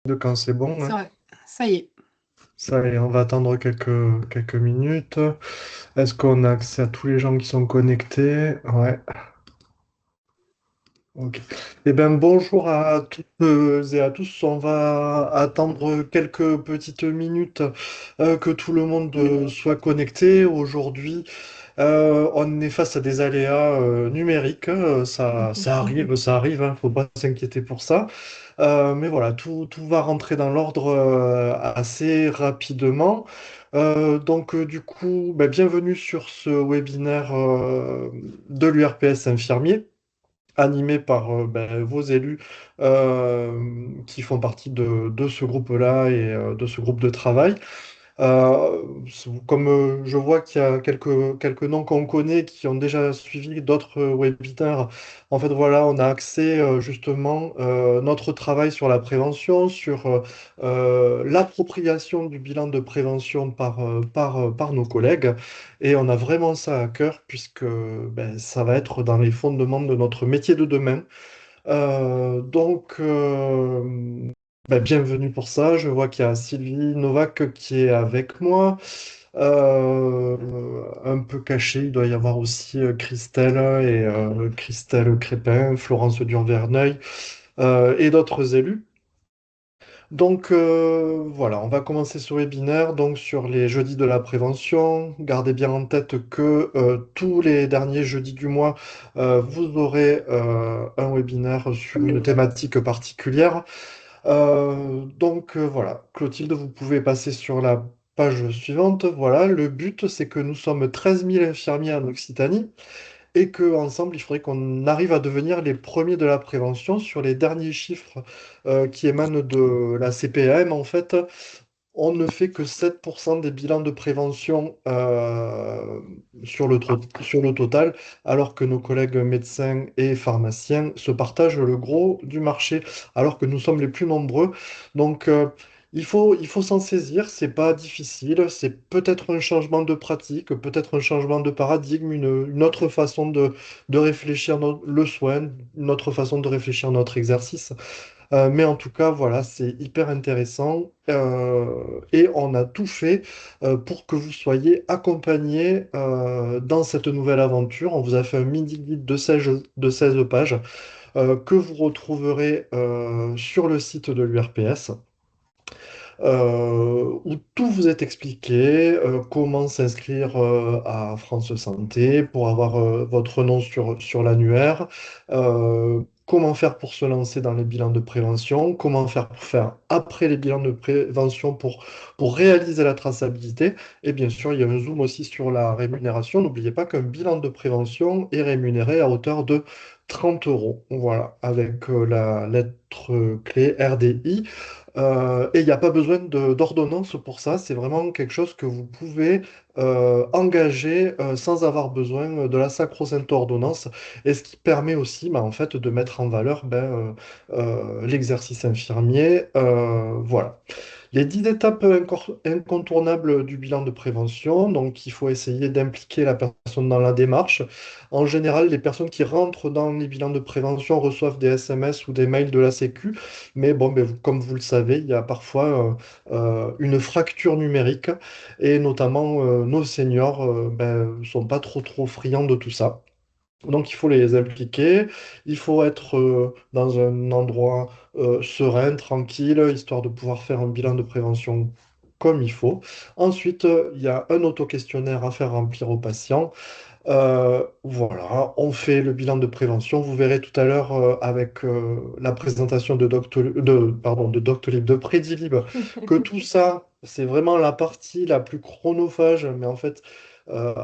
De quand c'est bon, hein. Ça y est. Ça y est, on va attendre quelques minutes. Est-ce qu'on a accès à tous les gens qui sont connectés? Ouais, ok. Eh bien, bonjour à toutes et à tous. On va attendre quelques petites minutes que tout le monde soit connecté. Aujourd'hui, on est face à des aléas numériques, hein. Ça arrive, hein, faut pas s'inquiéter pour ça. Mais voilà, tout va rentrer dans l'ordre assez rapidement. Du coup, ben, bienvenue sur ce webinaire de l'URPS infirmier, animé par ben, vos élus qui font partie de ce groupe-là et de ce groupe de travail. Comme je vois qu'il y a quelques noms qu'on connaît qui ont déjà suivi d'autres webinaires, en fait, voilà, on a accès justement notre travail sur la prévention, sur l'appropriation du bilan de prévention par nos collègues. Et on a vraiment ça à cœur puisque ben, ça va être dans les fondements de notre métier de demain. Bienvenue pour ça. Je vois qu'il y a Sylvie Novak qui est avec moi. Un peu caché, il doit y avoir aussi Christelle et Christelle Crépin, Florence Durverneuil et d'autres élus. Voilà, on va commencer ce webinaire donc sur les jeudis de la prévention. Gardez bien en tête que tous les derniers jeudis du mois, vous aurez un webinaire sur une thématique particulière. Voilà, Clotilde, vous pouvez passer sur la page suivante. Voilà, le but, c'est que nous sommes 13 000 infirmiers en Occitanie et qu'ensemble, il faudrait qu'on arrive à devenir les premiers de la prévention. Sur les derniers chiffres qui émanent de la CPAM, en fait, on ne fait que 7% des bilans de prévention sur le total, alors que nos collègues médecins et pharmaciens se partagent le gros du marché, alors que nous sommes les plus nombreux. Donc, il faut s'en saisir, c'est pas difficile, c'est peut-être un changement de pratique, peut-être un changement de paradigme, une autre façon de réfléchir le soin, une autre façon de réfléchir notre exercice. Mais en tout cas, voilà, c'est hyper intéressant et on a tout fait pour que vous soyez accompagnés dans cette nouvelle aventure. On vous a fait un mini guide de 16 pages que vous retrouverez sur le site de l'URPS. Où tout vous est expliqué, comment s'inscrire à France Santé pour avoir votre nom sur l'annuaire, comment faire pour se lancer dans les bilans de prévention, comment faire pour faire après les bilans de prévention pour réaliser la traçabilité. Et bien sûr, il y a un zoom aussi sur la rémunération. N'oubliez pas qu'un bilan de prévention est rémunéré à hauteur de 30 euros. Voilà, avec la lettre clé RDI. Et il n'y a pas besoin d'ordonnance pour ça, c'est vraiment quelque chose que vous pouvez engager sans avoir besoin de la sacro-sainte ordonnance, et ce qui permet aussi en fait, de mettre en valeur l'exercice infirmier. Voilà. Les 10 étapes incontournables du bilan de prévention, donc il faut essayer d'impliquer la personne dans la démarche. En général, les personnes qui rentrent dans les bilans de prévention reçoivent des SMS ou des mails de la Sécu, mais bon, comme vous le savez, il y a parfois une fracture numérique, et notamment nos seniors sont pas trop friands de tout ça. Donc il faut les impliquer, il faut être dans un endroit serein, tranquille, histoire de pouvoir faire un bilan de prévention comme il faut. Ensuite, il y a un auto-questionnaire à faire remplir aux patients. Voilà, on fait le bilan de prévention. Vous verrez tout à l'heure avec la présentation de Doctolib, de Predilib, que tout ça, c'est vraiment la partie la plus chronophage, mais en fait,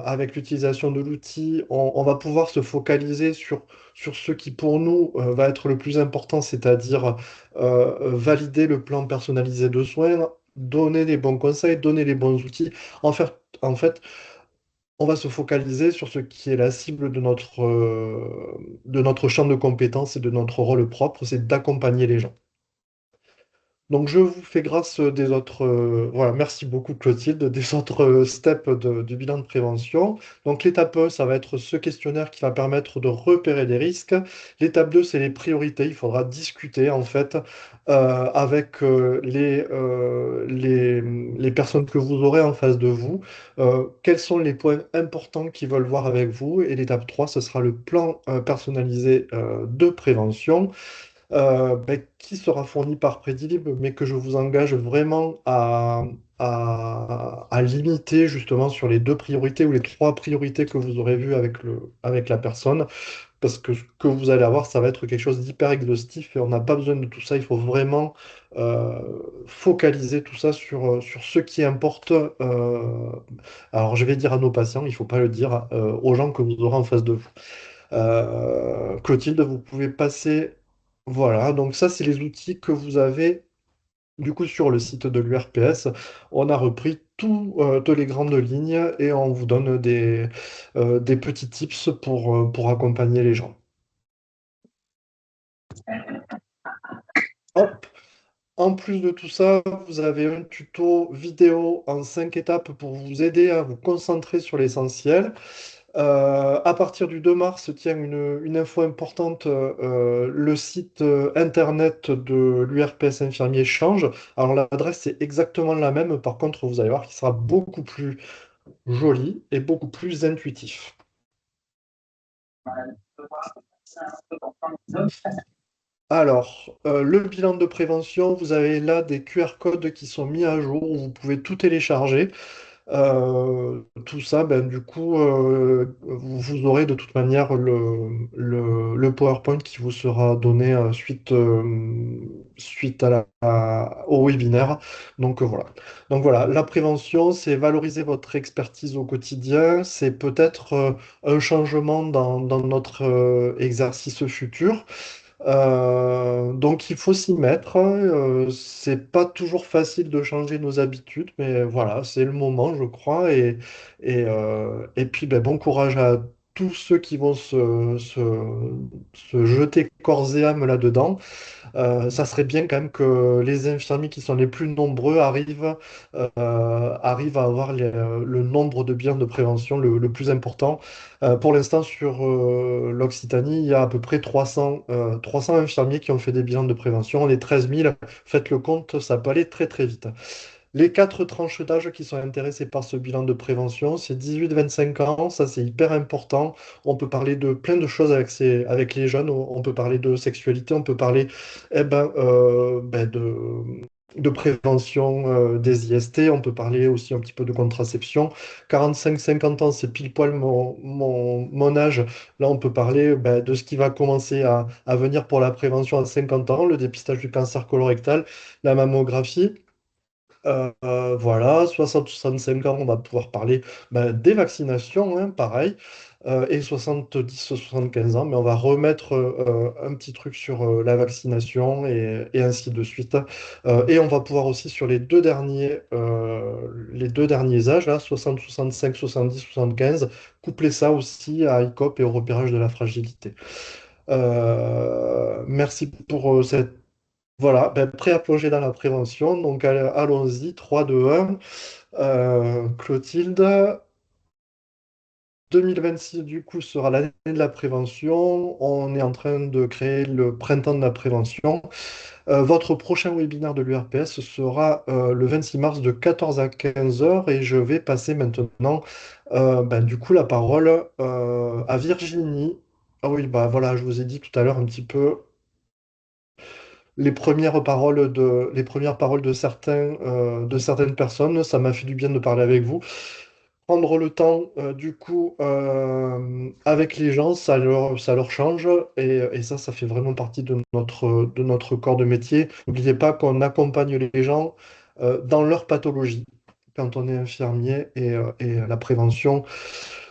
avec l'utilisation de l'outil, on va pouvoir se focaliser sur ce qui pour nous va être le plus important, c'est-à-dire valider le plan personnalisé de soins, donner les bons conseils, donner les bons outils. En fait, on va se focaliser sur ce qui est la cible de notre champ de compétences et de notre rôle propre, c'est d'accompagner les gens. Donc, je vous fais grâce des autres. Voilà, merci beaucoup, Clotilde, des autres steps du bilan de prévention. Donc, l'étape 1, ça va être ce questionnaire qui va permettre de repérer les risques. L'étape 2, c'est les priorités. Il faudra discuter, en fait, avec les personnes que vous aurez en face de vous. Quels sont les points importants qu'ils veulent voir avec vous. Et l'étape 3, ce sera le plan personnalisé de prévention qui sera fourni par Predilib, mais que je vous engage vraiment à limiter justement sur les deux priorités ou les trois priorités que vous aurez vues avec la personne, parce que ce que vous allez avoir, ça va être quelque chose d'hyper exhaustif et on n'a pas besoin de tout ça. Il faut vraiment euh, focaliser tout ça sur ce qui importe. Alors, je vais dire à nos patients, il ne faut pas le dire aux gens que vous aurez en face de vous. Clotilde, vous pouvez passer. Voilà, donc ça, c'est les outils que vous avez du coup sur le site de l'URPS. On a repris toutes les grandes lignes et on vous donne des petits tips pour accompagner les gens. Hop. En plus de tout ça, vous avez un tuto vidéo en 5 étapes pour vous aider à vous concentrer sur l'essentiel. À partir du 2 mars se tient une info importante. Le site internet de l'URPS infirmier change. Alors l'adresse est exactement la même. Par contre, vous allez voir qu'il sera beaucoup plus joli et beaucoup plus intuitif. Alors, le bilan de prévention, vous avez là des QR codes qui sont mis à jour où vous pouvez tout télécharger. Tout ça, ben, du coup, vous aurez de toute manière le PowerPoint qui vous sera donné suite au webinaire. Voilà. Donc voilà, la prévention, c'est valoriser votre expertise au quotidien, c'est peut-être un changement dans notre exercice futur. Donc il faut s'y mettre. C'est pas toujours facile de changer nos habitudes, mais voilà, c'est le moment, je crois. Et puis ben, bon courage à tous ceux qui vont se jeter corps et âme là-dedans. Ça serait bien quand même que les infirmiers qui sont les plus nombreux arrivent à avoir le nombre de biens de prévention le plus important. Pour l'instant, sur l'Occitanie, il y a à peu près 300 infirmiers qui ont fait des bilans de prévention. On est 13 000. Faites le compte, ça peut aller très très vite. Les quatre tranches d'âge qui sont intéressées par ce bilan de prévention, c'est 18-25 ans, ça c'est hyper important. On peut parler de plein de choses avec les jeunes, on peut parler de sexualité, on peut parler de prévention des IST, on peut parler aussi un petit peu de contraception. 45-50 ans, c'est pile poil mon âge. Là, on peut parler de ce qui va commencer à venir pour la prévention à 50 ans, le dépistage du cancer colorectal, la mammographie. Voilà, 60-65 ans, on va pouvoir parler des vaccinations, hein, pareil, et 70-75 ans, mais on va remettre un petit truc sur la vaccination et ainsi de suite. Et on va pouvoir aussi sur les deux derniers âges, là, 60, 65, 70, 75, coupler ça aussi à ICOP et au repérage de la fragilité. Merci pour cette voilà, prêt à plonger dans la prévention. Donc allons-y, 3, 2, 1. Clotilde, 2026 du coup sera l'année de la prévention. On est en train de créer le printemps de la prévention. Votre prochain webinaire de l'URPS sera le 26 mars de 14 à 15 heures et je vais passer maintenant du coup la parole à Virginie. Ah oui, bah voilà, je vous ai dit tout à l'heure un petit peu les premières paroles de certaines personnes. Ça m'a fait du bien de parler avec vous. Prendre le temps, du coup, avec les gens, ça leur change. Et ça, ça fait vraiment partie de notre corps de métier. N'oubliez pas qu'on accompagne les gens dans leur pathologie quand on est infirmier et la prévention.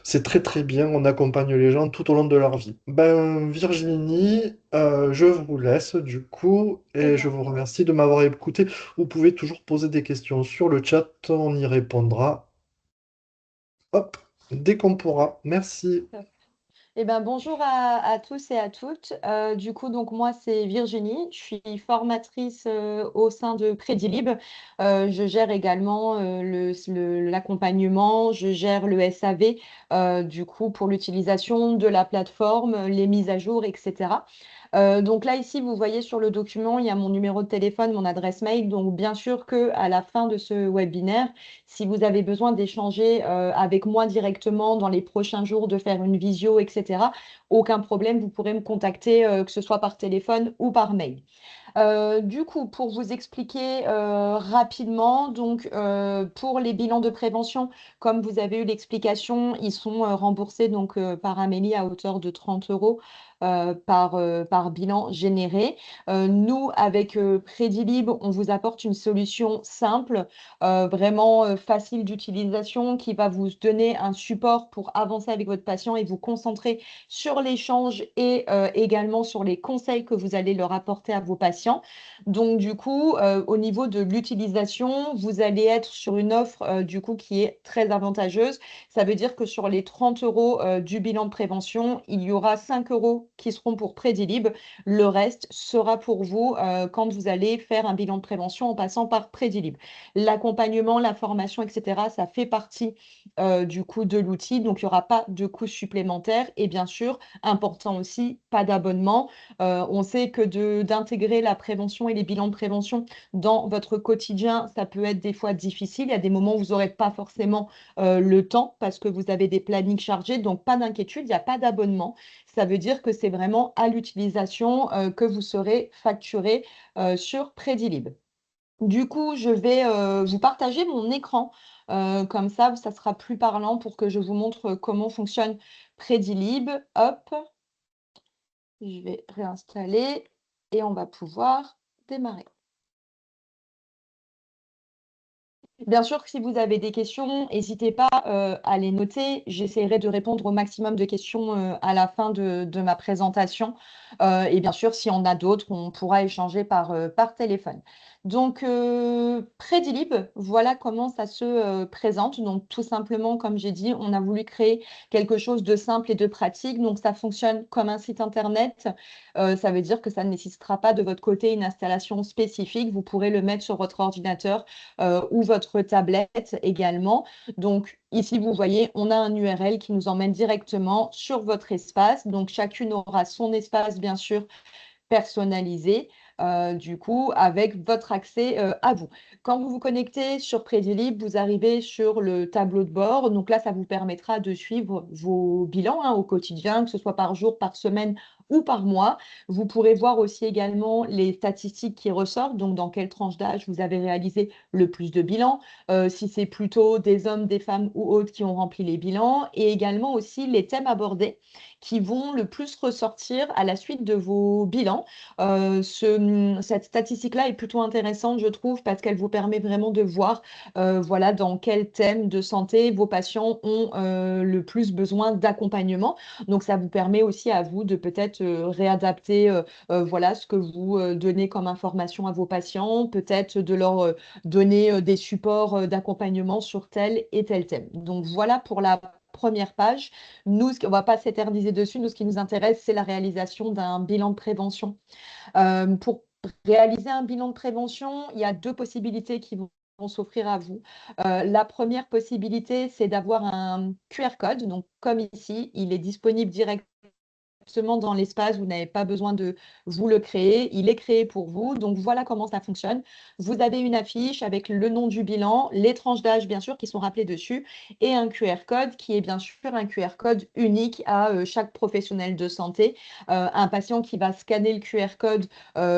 C'est très très bien, on accompagne les gens tout au long de leur vie. Ben, Virginie, je vous laisse du coup et je vous remercie de m'avoir écouté. Vous pouvez toujours poser des questions sur le chat, on y répondra. Hop, dès qu'on pourra. Merci. Bonjour à tous et à toutes. Du coup, donc moi, c'est Virginie. Je suis formatrice au sein de Prédilib. Je gère également l'accompagnement, je gère le SAV, du coup, pour l'utilisation de la plateforme, les mises à jour, etc. Donc là, ici, vous voyez sur le document, il y a mon numéro de téléphone, mon adresse mail. Donc, bien sûr que à la fin de ce webinaire, si vous avez besoin d'échanger avec moi directement dans les prochains jours, de faire une visio, etc., aucun problème, vous pourrez me contacter, que ce soit par téléphone ou par mail. Du coup, pour vous expliquer rapidement, donc pour les bilans de prévention, comme vous avez eu l'explication, ils sont remboursés donc par Amélie à hauteur de 30 euros par bilan généré. Nous, avec Prédilib, on vous apporte une solution simple, vraiment facile d'utilisation, qui va vous donner un support pour avancer avec votre patient et vous concentrer sur l'échange et également sur les conseils que vous allez leur apporter à vos patients. Donc, du coup, au niveau de l'utilisation, vous allez être sur une offre du coup qui est très avantageuse. Ça veut dire que sur les 30 euros du bilan de prévention, il y aura 5 euros qui seront pour Prédilib. Le reste sera pour vous quand vous allez faire un bilan de prévention en passant par Prédilib. L'accompagnement, la formation, etc., ça fait partie du coup de l'outil. Donc, il n'y aura pas de coûts supplémentaires. Et bien sûr, important aussi, pas d'abonnement. On sait que d'intégrer la prévention et les bilans de prévention dans votre quotidien, ça peut être des fois difficile. Il y a des moments où vous n'aurez pas forcément le temps parce que vous avez des plannings chargés. Donc, pas d'inquiétude, il n'y a pas d'abonnement. Ça veut dire que c'est vraiment à l'utilisation que vous serez facturé sur Predilib. Du coup, je vais vous partager mon écran. Comme ça sera plus parlant pour que je vous montre comment fonctionne Predilib. Hop, je vais réinstaller et on va pouvoir démarrer. Bien sûr que si vous avez des questions, n'hésitez pas à les noter. J'essaierai de répondre au maximum de questions à la fin de ma présentation. Et bien sûr, si on a d'autres, on pourra échanger par téléphone. Donc, Predilib, voilà comment ça se présente. Donc, tout simplement, comme j'ai dit, on a voulu créer quelque chose de simple et de pratique. Donc, ça fonctionne comme un site internet. Ça veut dire que ça ne nécessitera pas de votre côté une installation spécifique. Vous pourrez le mettre sur votre ordinateur ou votre tablette également. Donc, ici, vous voyez, on a un URL qui nous emmène directement sur votre espace. Donc, chacune aura son espace, bien sûr, personnalisé, du coup, avec votre accès à vous. Quand vous vous connectez sur Predilib, vous arrivez sur le tableau de bord. Donc là, ça vous permettra de suivre vos bilans au quotidien, que ce soit par jour, par semaine ou par mois. Vous pourrez voir aussi également les statistiques qui ressortent, donc dans quelle tranche d'âge vous avez réalisé le plus de bilans, si c'est plutôt des hommes, des femmes ou autres qui ont rempli les bilans, et également aussi les thèmes abordés qui vont le plus ressortir à la suite de vos bilans. Cette statistique-là est plutôt intéressante, je trouve, parce qu'elle vous permet vraiment de voir voilà, dans quel thème de santé vos patients ont le plus besoin d'accompagnement. Donc, ça vous permet aussi à vous de peut-être réadapter voilà, ce que vous donnez comme information à vos patients, peut-être de leur donner des supports d'accompagnement sur tel et tel thème. Donc, voilà pour la première page. Nous, on ne va pas s'éterniser dessus. Nous, ce qui nous intéresse, c'est la réalisation d'un bilan de prévention. Pour réaliser un bilan de prévention, il y a deux possibilités qui vont s'offrir à vous. La première possibilité, c'est d'avoir un QR code. Donc, comme ici, il est disponible directement dans l'espace, vous n'avez pas besoin de vous le créer, il est créé pour vous. Donc voilà comment ça fonctionne. Vous avez une affiche avec le nom du bilan, les tranches d'âge bien sûr qui sont rappelées dessus et un QR code qui est bien sûr un QR code unique à chaque professionnel de santé. Un patient qui va scanner le QR code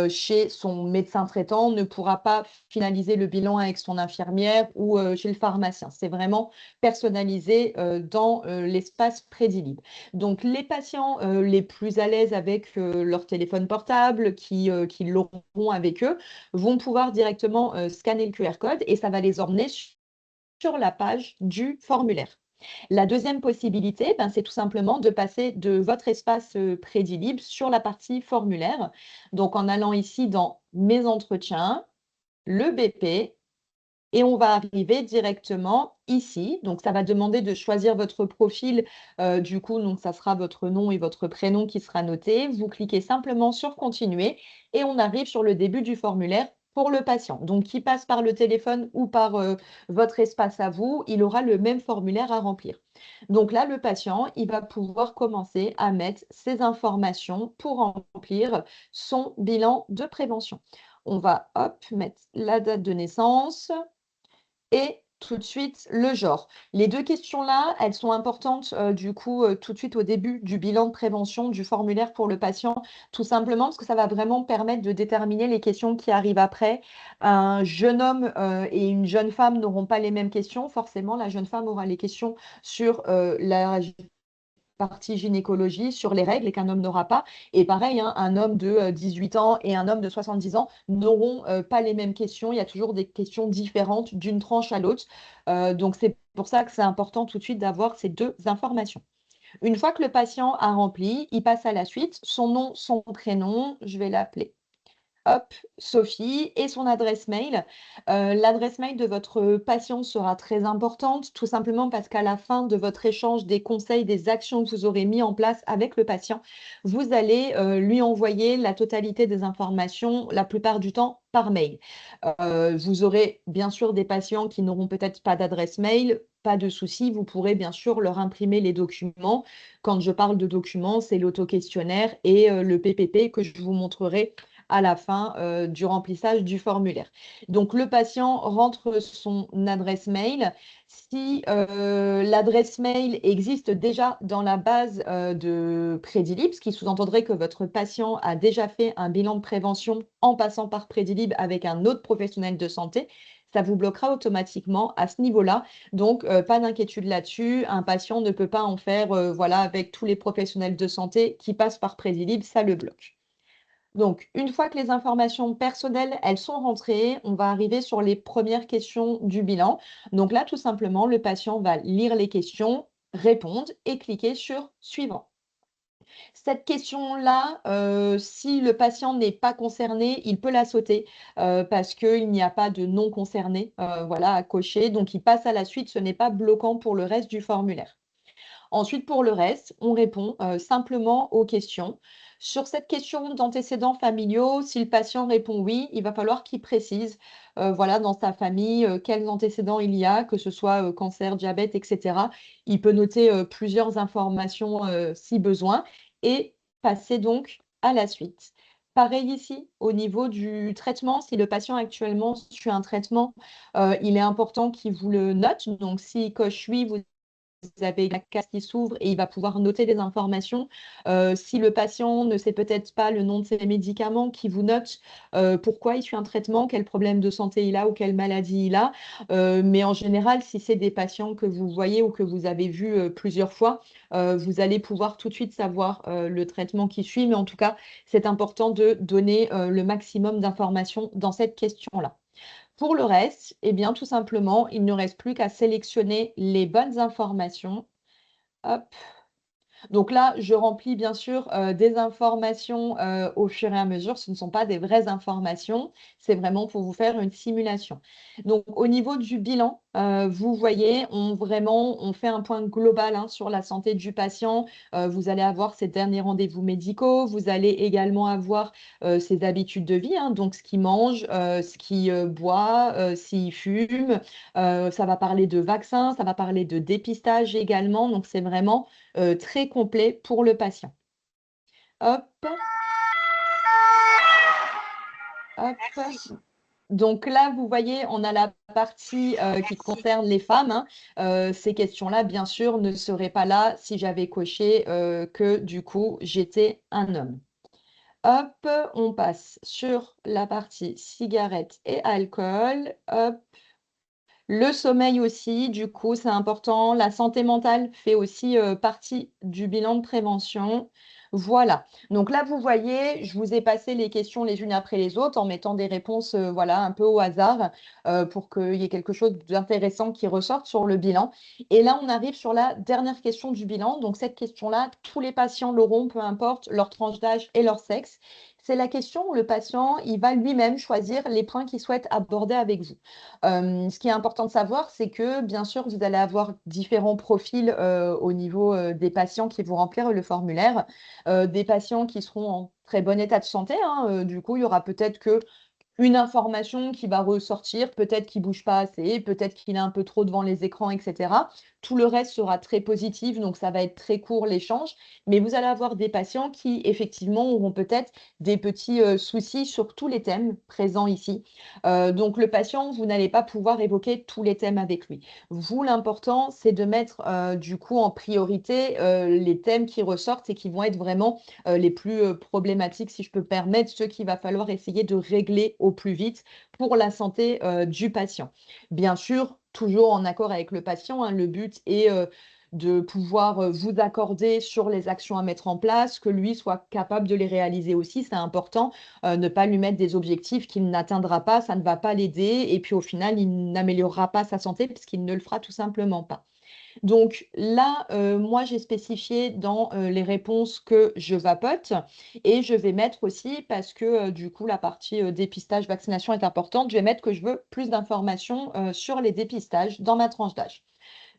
chez son médecin traitant ne pourra pas finaliser le bilan avec son infirmière ou chez le pharmacien. C'est vraiment personnalisé dans l'espace Prédilib. Donc, les patients les plus à l'aise avec leur téléphone portable, qui l'auront avec eux, vont pouvoir directement scanner le QR code et ça va les emmener sur la page du formulaire. La deuxième possibilité, c'est tout simplement de passer de votre espace Prédilib sur la partie formulaire. Donc, en allant ici dans Mes entretiens, le BP Et on va arriver directement ici. Donc, ça va demander de choisir votre profil. Du coup, donc, ça sera votre nom et votre prénom qui sera noté. Vous cliquez simplement sur Continuer et on arrive sur le début du formulaire pour le patient. Donc, qui passe par le téléphone ou par votre espace à vous, il aura le même formulaire à remplir. Donc là, le patient, il va pouvoir commencer à mettre ses informations pour remplir son bilan de prévention. On va, hop, mettre la date de naissance et tout de suite le genre. Les deux questions-là, elles sont importantes du coup tout de suite au début du bilan de prévention du formulaire pour le patient, tout simplement parce que ça va vraiment permettre de déterminer les questions qui arrivent après. Un jeune homme et une jeune femme n'auront pas les mêmes questions. Forcément, la jeune femme aura les questions sur la partie gynécologie sur les règles et qu'un homme n'aura pas. Et pareil, hein, un homme de 18 ans et un homme de 70 ans n'auront pas les mêmes questions. Il y a toujours des questions différentes d'une tranche à l'autre. Donc, c'est pour ça que c'est important tout de suite d'avoir ces deux informations. Une fois que le patient a rempli, il passe à la suite. Son nom, son prénom, je vais l'appeler hop, Sophie et son adresse mail. L'adresse mail de votre patient sera très importante, tout simplement parce qu'à la fin de votre échange des conseils, des actions que vous aurez mis en place avec le patient, vous allez lui envoyer la totalité des informations, la plupart du temps par mail. Vous aurez bien sûr des patients qui n'auront peut-être pas d'adresse mail. Pas de souci, vous pourrez bien sûr leur imprimer les documents. Quand je parle de documents, c'est l'auto-questionnaire et le PPP que je vous montrerai à la fin du remplissage du formulaire. Donc, le patient rentre son adresse mail. Si l'adresse mail existe déjà dans la base de Prédilib, ce qui sous-entendrait que votre patient a déjà fait un bilan de prévention en passant par Prédilib avec un autre professionnel de santé, ça vous bloquera automatiquement à ce niveau-là. Donc, pas d'inquiétude là-dessus. Un patient ne peut pas en faire voilà, avec tous les professionnels de santé qui passent par Prédilib, ça le bloque. Donc, une fois que les informations personnelles, elles sont rentrées, on va arriver sur les premières questions du bilan. Donc là, tout simplement, le patient va lire les questions, répondre et cliquer sur Suivant. Cette question-là, si le patient n'est pas concerné, il peut la sauter parce qu'il n'y a pas de non concerné voilà, à cocher. Donc, il passe à la suite. Ce n'est pas bloquant pour le reste du formulaire. Ensuite, pour le reste, on répond simplement aux questions. Sur cette question d'antécédents familiaux, si le patient répond oui, il va falloir qu'il précise voilà, dans sa famille quels antécédents il y a, que ce soit cancer, diabète, etc. Il peut noter plusieurs informations si besoin et passer donc à la suite. Pareil ici, au niveau du traitement, si le patient actuellement suit un traitement, il est important qu'il vous le note. Donc, s'il coche oui, vous avez la case qui s'ouvre et il va pouvoir noter des informations. Si le patient ne sait peut-être pas le nom de ses médicaments, qui vous note pourquoi il suit un traitement, quel problème de santé il a ou quelle maladie il a. Mais en général, si c'est des patients que vous voyez ou que vous avez vus plusieurs fois, vous allez pouvoir tout de suite savoir le traitement qui suit. Mais en tout cas, c'est important de donner le maximum d'informations dans cette question-là. Pour le reste, eh bien, tout simplement, il ne reste plus qu'à sélectionner les bonnes informations. Hop. Donc là, je remplis bien sûr des informations au fur et à mesure. Ce ne sont pas des vraies informations, c'est vraiment pour vous faire une simulation. Donc au niveau du bilan, vous voyez, on fait un point global hein, sur la santé du patient. Vous allez avoir ses derniers rendez-vous médicaux, vous allez également avoir ses habitudes de vie, hein, donc ce qu'il mange, ce qu'il boit, s'il fume. Ça va parler de vaccins, ça va parler de dépistage également. Donc c'est vraiment très complet pour le patient. Hop, hop. Donc là, vous voyez, on a la partie qui concerne les femmes, hein. Ces questions-là, bien sûr, ne seraient pas là si j'avais coché que du coup, j'étais un homme. Hop, on passe sur la partie cigarette et alcool. Hop. Le sommeil aussi, du coup, c'est important. La santé mentale fait aussi partie du bilan de prévention. Voilà. Donc là, vous voyez, je vous ai passé les questions les unes après les autres en mettant des réponses voilà, un peu au hasard pour qu'il y ait quelque chose d'intéressant qui ressorte sur le bilan. Et là, on arrive sur la dernière question du bilan. Donc cette question-là, tous les patients l'auront, peu importe leur tranche d'âge et leur sexe. c'est la question où le patient, il va lui-même choisir les points qu'il souhaite aborder avec vous. Ce qui est important de savoir, c'est que bien sûr, vous allez avoir différents profils au niveau des patients qui vont remplir le formulaire. Des patients qui seront en très bon état de santé, hein, du coup, il y aura peut-être que une information qui va ressortir, peut-être qu'il bouge pas assez, peut-être qu'il est un peu trop devant les écrans et cetera. Tout le reste sera très positif, donc ça va être très court l'échange. Mais vous allez avoir des patients qui, effectivement, auront peut-être des petits, soucis sur tous les thèmes présents ici. Donc le patient, vous n'allez pas pouvoir évoquer tous les thèmes avec lui. Vous, l'important, c'est de mettre, du coup, en priorité, les thèmes qui ressortent et qui vont être vraiment les plus problématiques, si je peux me permettre, ceux qu'il va falloir essayer de régler au plus vite pour la santé du patient. Bien sûr, toujours en accord avec le patient, hein, le but est de pouvoir vous accorder sur les actions à mettre en place, que lui soit capable de les réaliser aussi, c'est important, ne pas lui mettre des objectifs qu'il n'atteindra pas, ça ne va pas l'aider, et puis au final, il n'améliorera pas sa santé parce qu'il ne le fera tout simplement pas. Donc là, moi, j'ai spécifié dans, les réponses que je vapote et je vais mettre aussi parce que, du coup, la partie, dépistage, vaccination est importante, je vais mettre que je veux plus d'informations, sur les dépistages dans ma tranche d'âge.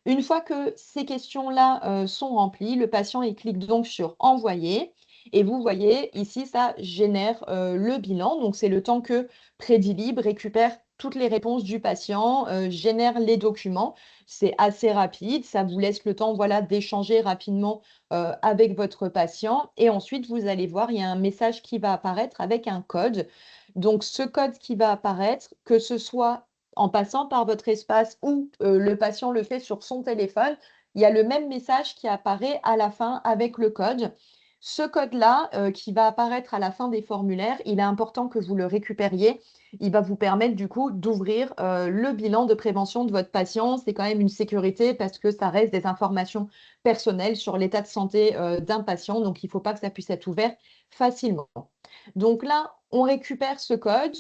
Une fois que ces questions-là, sont remplies, le patient, il clique donc sur «Envoyer» et vous voyez ici, ça génère, le bilan. Donc c'est le temps que Prédilib récupère toutes les réponses du patient, génère les documents. C'est assez rapide, ça vous laisse le temps, voilà, d'échanger rapidement, avec votre patient et ensuite vous allez voir, il y a un message qui va apparaître avec un code. Donc ce code qui va apparaître, que ce soit en passant par votre espace ou le patient le fait sur son téléphone, il y a le même message qui apparaît à la fin avec le code. Ce code-là, qui va apparaître à la fin des formulaires, il est important que vous le récupériez. Il va vous permettre du coup d'ouvrir, le bilan de prévention de votre patient. C'est quand même une sécurité parce que ça reste des informations personnelles sur l'état de santé, d'un patient, donc il ne faut pas que ça puisse être ouvert facilement. Donc là, on récupère ce code.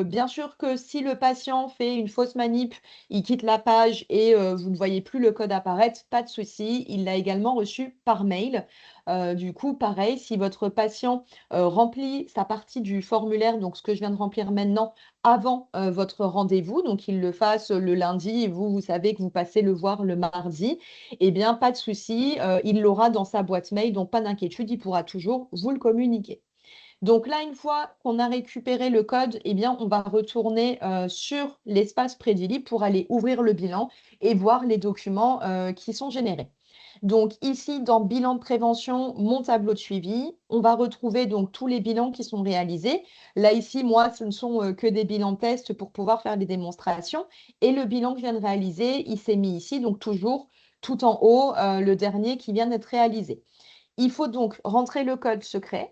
Bien sûr que si le patient fait une fausse manip, il quitte la page et vous ne voyez plus le code apparaître, pas de souci. Il l'a également reçu par mail. Du coup, pareil, si votre patient remplit sa partie du formulaire, donc ce que je viens de remplir maintenant, avant votre rendez-vous, donc il le fasse le lundi et vous, vous savez que vous passez le voir le mardi, eh bien, pas de souci, il l'aura dans sa boîte mail, donc pas d'inquiétude, il pourra toujours vous le communiquer. Donc là, une fois qu'on a récupéré le code, eh bien, on va retourner sur l'espace Prédili pour aller ouvrir le bilan et voir les documents qui sont générés. Donc ici, dans bilan de prévention, mon tableau de suivi, on va retrouver donc tous les bilans qui sont réalisés. Là, ici, moi, ce ne sont que des bilans de test pour pouvoir faire des démonstrations. Et le bilan que je viens de réaliser, il s'est mis ici, donc toujours tout en haut, le dernier qui vient d'être réalisé. Il faut donc rentrer le code secret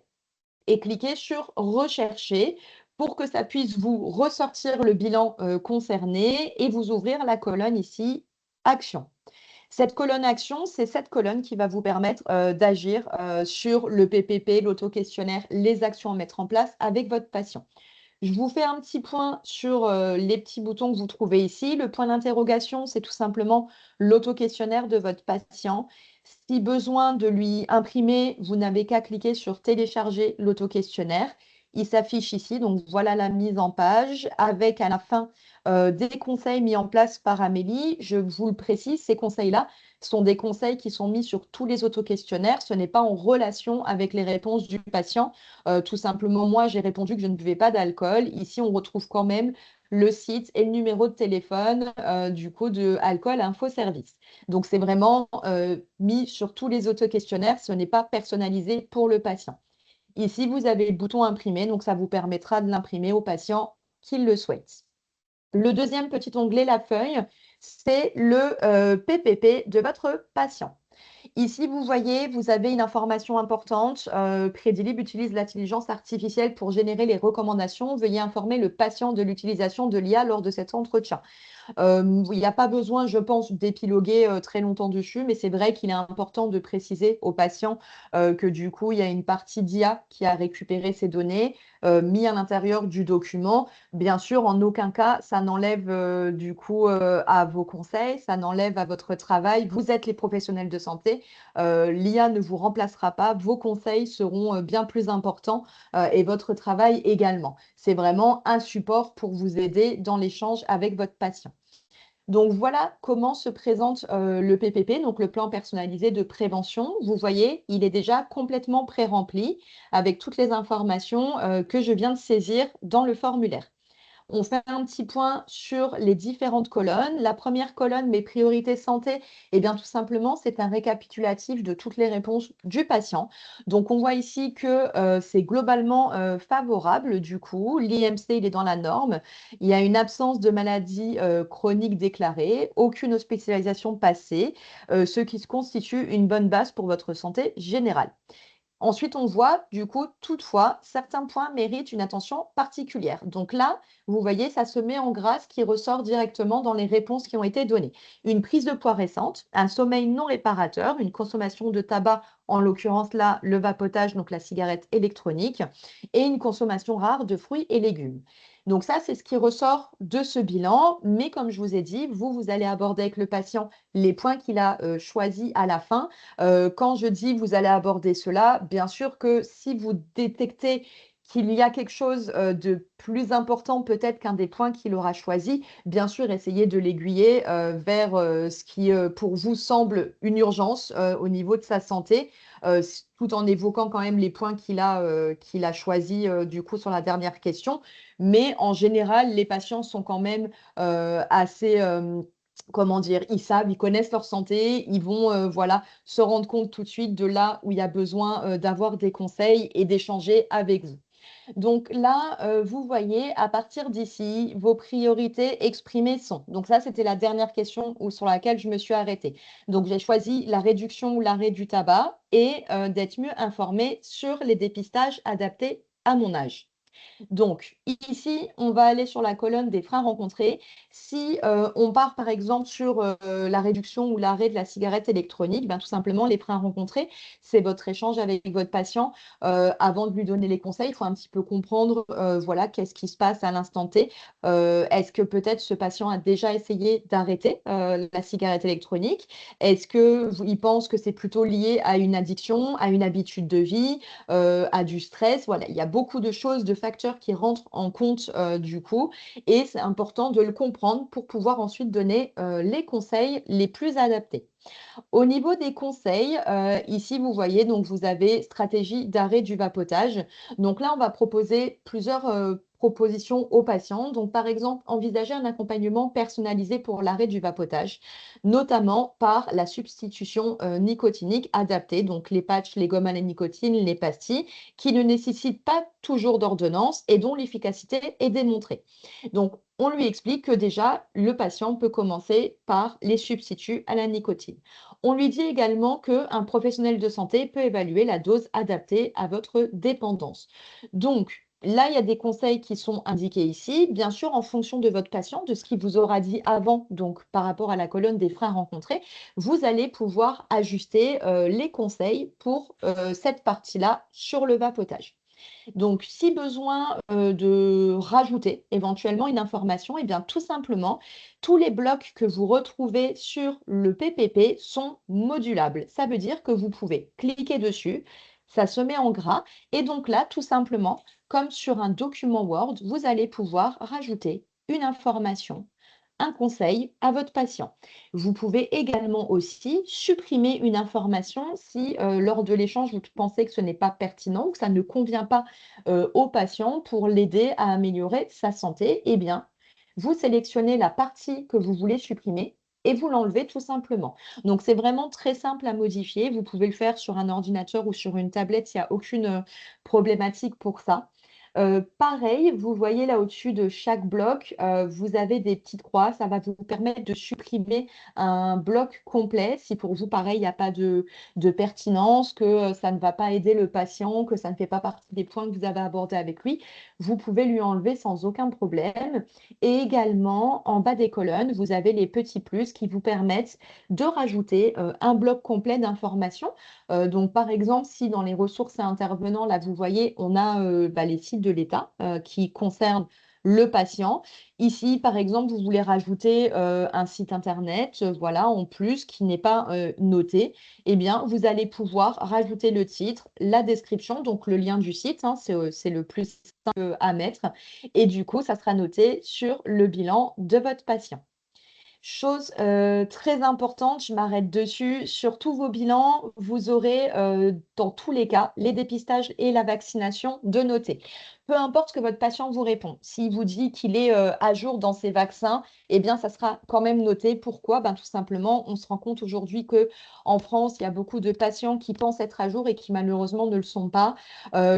et cliquez sur «Rechercher» pour que ça puisse vous ressortir le bilan, concerné et vous ouvrir la colonne ici «Action». Cette colonne «Action», c'est cette colonne qui va vous permettre, d'agir, sur le PPP, l'auto-questionnaire, les actions à mettre en place avec votre patient. Je vous fais un petit point sur, les petits boutons que vous trouvez ici. Le point d'interrogation, c'est tout simplement l'auto-questionnaire de votre patient. Si besoin de lui imprimer, vous n'avez qu'à cliquer sur «Télécharger l'auto-questionnaire». Il s'affiche ici, donc voilà la mise en page avec à la fin, des conseils mis en place par Amélie. Je vous le précise, ces conseils-là sont des conseils qui sont mis sur tous les auto-questionnaires. Ce n'est pas en relation avec les réponses du patient. Tout simplement, moi, j'ai répondu que je ne buvais pas d'alcool. Ici, on retrouve quand même le site et le numéro de téléphone, du coup, de Alcool Info Service. Donc, c'est vraiment mis sur tous les auto-questionnaires. Ce n'est pas personnalisé pour le patient. Ici, vous avez le bouton imprimer, donc ça vous permettra de l'imprimer au patient qui le souhaite. Le deuxième petit onglet, la feuille, c'est le PPP de votre patient. Ici, vous voyez, vous avez une information importante. Prédilib utilise l'intelligence artificielle pour générer les recommandations. Veuillez informer le patient de l'utilisation de l'IA lors de cet entretien. Il n'y a pas besoin, je pense, d'épiloguer très longtemps dessus, mais c'est vrai qu'il est important de préciser aux patients que du coup, il y a une partie d'IA qui a récupéré ces données, mis à l'intérieur du document. Bien sûr, en aucun cas, ça n'enlève du coup à vos conseils, ça n'enlève à votre travail. Vous êtes les professionnels de santé l'IA ne vous remplacera pas, vos conseils seront bien plus importants et votre travail également. C'est vraiment un support pour vous aider dans l'échange avec votre patient. Donc voilà comment se présente le PPP, donc le plan personnalisé de prévention. Vous voyez, il est déjà complètement pré-rempli avec toutes les informations que je viens de saisir dans le formulaire. On fait un petit point sur les différentes colonnes. La première colonne, mes priorités santé, eh bien, tout simplement, c'est un récapitulatif de toutes les réponses du patient. Donc, on voit ici que c'est globalement favorable. Du coup, l'IMC, il est dans la norme. Il y a une absence de maladie chronique déclarée, aucune hospitalisation passée, ce qui constitue une bonne base pour votre santé générale. Ensuite, on voit, du coup, toutefois, certains points méritent une attention particulière. Donc là, vous voyez, ça se met en gras, ce qui ressort directement dans les réponses qui ont été données. Une prise de poids récente, un sommeil non réparateur, une consommation de tabac, en l'occurrence là, le vapotage, donc la cigarette électronique, et une consommation rare de fruits et légumes. Donc ça, c'est ce qui ressort de ce bilan. Mais comme je vous ai dit, vous allez aborder avec le patient les points qu'il a choisis à la fin. Quand je dis vous allez aborder cela, bien sûr que si vous détectez qu'il y a quelque chose de plus important peut-être qu'un des points qu'il aura choisi, bien sûr, essayez de l'aiguiller vers ce qui pour vous semble une urgence au niveau de sa santé, tout en évoquant quand même les points qu'il a choisis du coup sur la dernière question. Mais en général, les patients sont quand même assez comment dire, ils savent, ils connaissent leur santé, ils vont voilà, se rendre compte tout de suite de là où il y a besoin d'avoir des conseils et d'échanger avec vous. Donc là, vous voyez, à partir d'ici, vos priorités exprimées sont. Donc ça, c'était la dernière question sur laquelle je me suis arrêtée. Donc j'ai choisi la réduction ou l'arrêt du tabac et d'être mieux informée sur les dépistages adaptés à mon âge. Donc, ici, on va aller sur la colonne des freins rencontrés. Si on part par exemple sur la réduction ou l'arrêt de la cigarette électronique, ben, tout simplement, les freins rencontrés, c'est votre échange avec votre patient. Avant de lui donner les conseils, il faut un petit peu comprendre voilà, qu'est-ce qui se passe à l'instant T. Est-ce que peut-être ce patient a déjà essayé d'arrêter la cigarette électronique? Est-ce qu'il pense que c'est plutôt lié à une addiction, à une habitude de vie, à du stress? Voilà, il y a beaucoup de choses, de facteurs qui rentrent en compte du coup, et c'est important de le comprendre pour pouvoir ensuite donner les conseils les plus adaptés. Au niveau des conseils, ici, vous voyez, donc vous avez stratégie d'arrêt du vapotage. Donc là, on va proposer plusieurs propositions aux patients. Donc, par exemple, envisager un accompagnement personnalisé pour l'arrêt du vapotage, notamment par la substitution nicotinique adaptée, donc les patchs, les gommes à la nicotine, les pastilles, qui ne nécessitent pas toujours d'ordonnance et dont l'efficacité est démontrée. Donc, on lui explique que déjà, le patient peut commencer par les substituts à la nicotine. On lui dit également qu'un professionnel de santé peut évaluer la dose adaptée à votre dépendance. Donc, là, il y a des conseils qui sont indiqués ici, bien sûr, en fonction de votre patient, de ce qu'il vous aura dit avant, donc par rapport à la colonne des freins rencontrés, vous allez pouvoir ajuster les conseils pour cette partie-là sur le vapotage. Donc, si besoin de rajouter éventuellement une information, eh bien, tout simplement, tous les blocs que vous retrouvez sur le PPP sont modulables. Ça veut dire que vous pouvez cliquer dessus, ça se met en gras, et donc là, tout simplement, comme sur un document Word, vous allez pouvoir rajouter une information, un conseil à votre patient. Vous pouvez également aussi supprimer une information si lors de l'échange, vous pensez que ce n'est pas pertinent ou que ça ne convient pas au patient pour l'aider à améliorer sa santé. Eh bien, vous sélectionnez la partie que vous voulez supprimer et vous l'enlevez tout simplement. Donc, c'est vraiment très simple à modifier. Vous pouvez le faire sur un ordinateur ou sur une tablette, il n'y a aucune problématique pour ça. Pareil, vous voyez là au-dessus de chaque bloc, vous avez des petites croix. Ça va vous permettre de supprimer un bloc complet si pour vous, pareil, il n'y a pas de pertinence, que ça ne va pas aider le patient, que ça ne fait pas partie des points que vous avez abordés avec lui. Vous pouvez lui enlever sans aucun problème. Et également, en bas des colonnes, vous avez les petits plus qui vous permettent de rajouter un bloc complet d'informations. Donc, par exemple, si dans les ressources et intervenants, là, vous voyez, on a les sites de l'État qui concernent le patient. Ici, par exemple, vous voulez rajouter un site internet, voilà, en plus, qui n'est pas noté. Eh bien, vous allez pouvoir rajouter le titre, la description, donc le lien du site, hein, c'est le plus simple à mettre. Et du coup, ça sera noté sur le bilan de votre patient. Chose très importante, je m'arrête dessus, sur tous vos bilans, vous aurez dans tous les cas les dépistages et la vaccination de noter. Peu importe ce que votre patient vous répond. S'il vous dit qu'il est à jour dans ses vaccins, eh bien, ça sera quand même noté. Pourquoi? Ben, tout simplement, on se rend compte aujourd'hui que en France, il y a beaucoup de patients qui pensent être à jour et qui malheureusement ne le sont pas,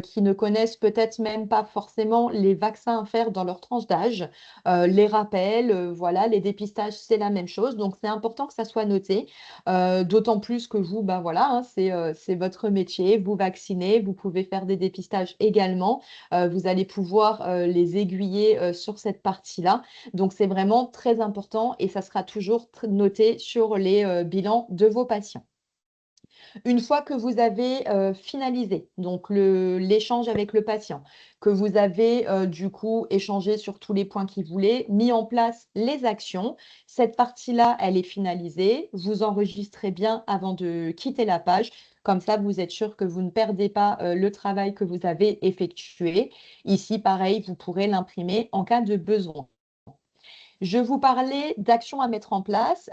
qui ne connaissent peut-être même pas forcément les vaccins à faire dans leur tranche d'âge. Les rappels, voilà, les dépistages, c'est la même chose. Donc, c'est important que ça soit noté. D'autant plus que vous, ben voilà, hein, c'est votre métier. Vous vaccinez, vous pouvez faire des dépistages également. Vous allez pouvoir les aiguiller sur cette partie-là. Donc, c'est vraiment très important et ça sera toujours noté sur les bilans de vos patients. Une fois que vous avez finalisé donc l'échange avec le patient, que vous avez du coup échangé sur tous les points qu'il voulait, mis en place les actions, cette partie-là, elle est finalisée. Vous enregistrez bien avant de quitter la page. Comme ça, vous êtes sûr que vous ne perdez pas le travail que vous avez effectué. Ici, pareil, vous pourrez l'imprimer en cas de besoin. Je vous parlais d'actions à mettre en place.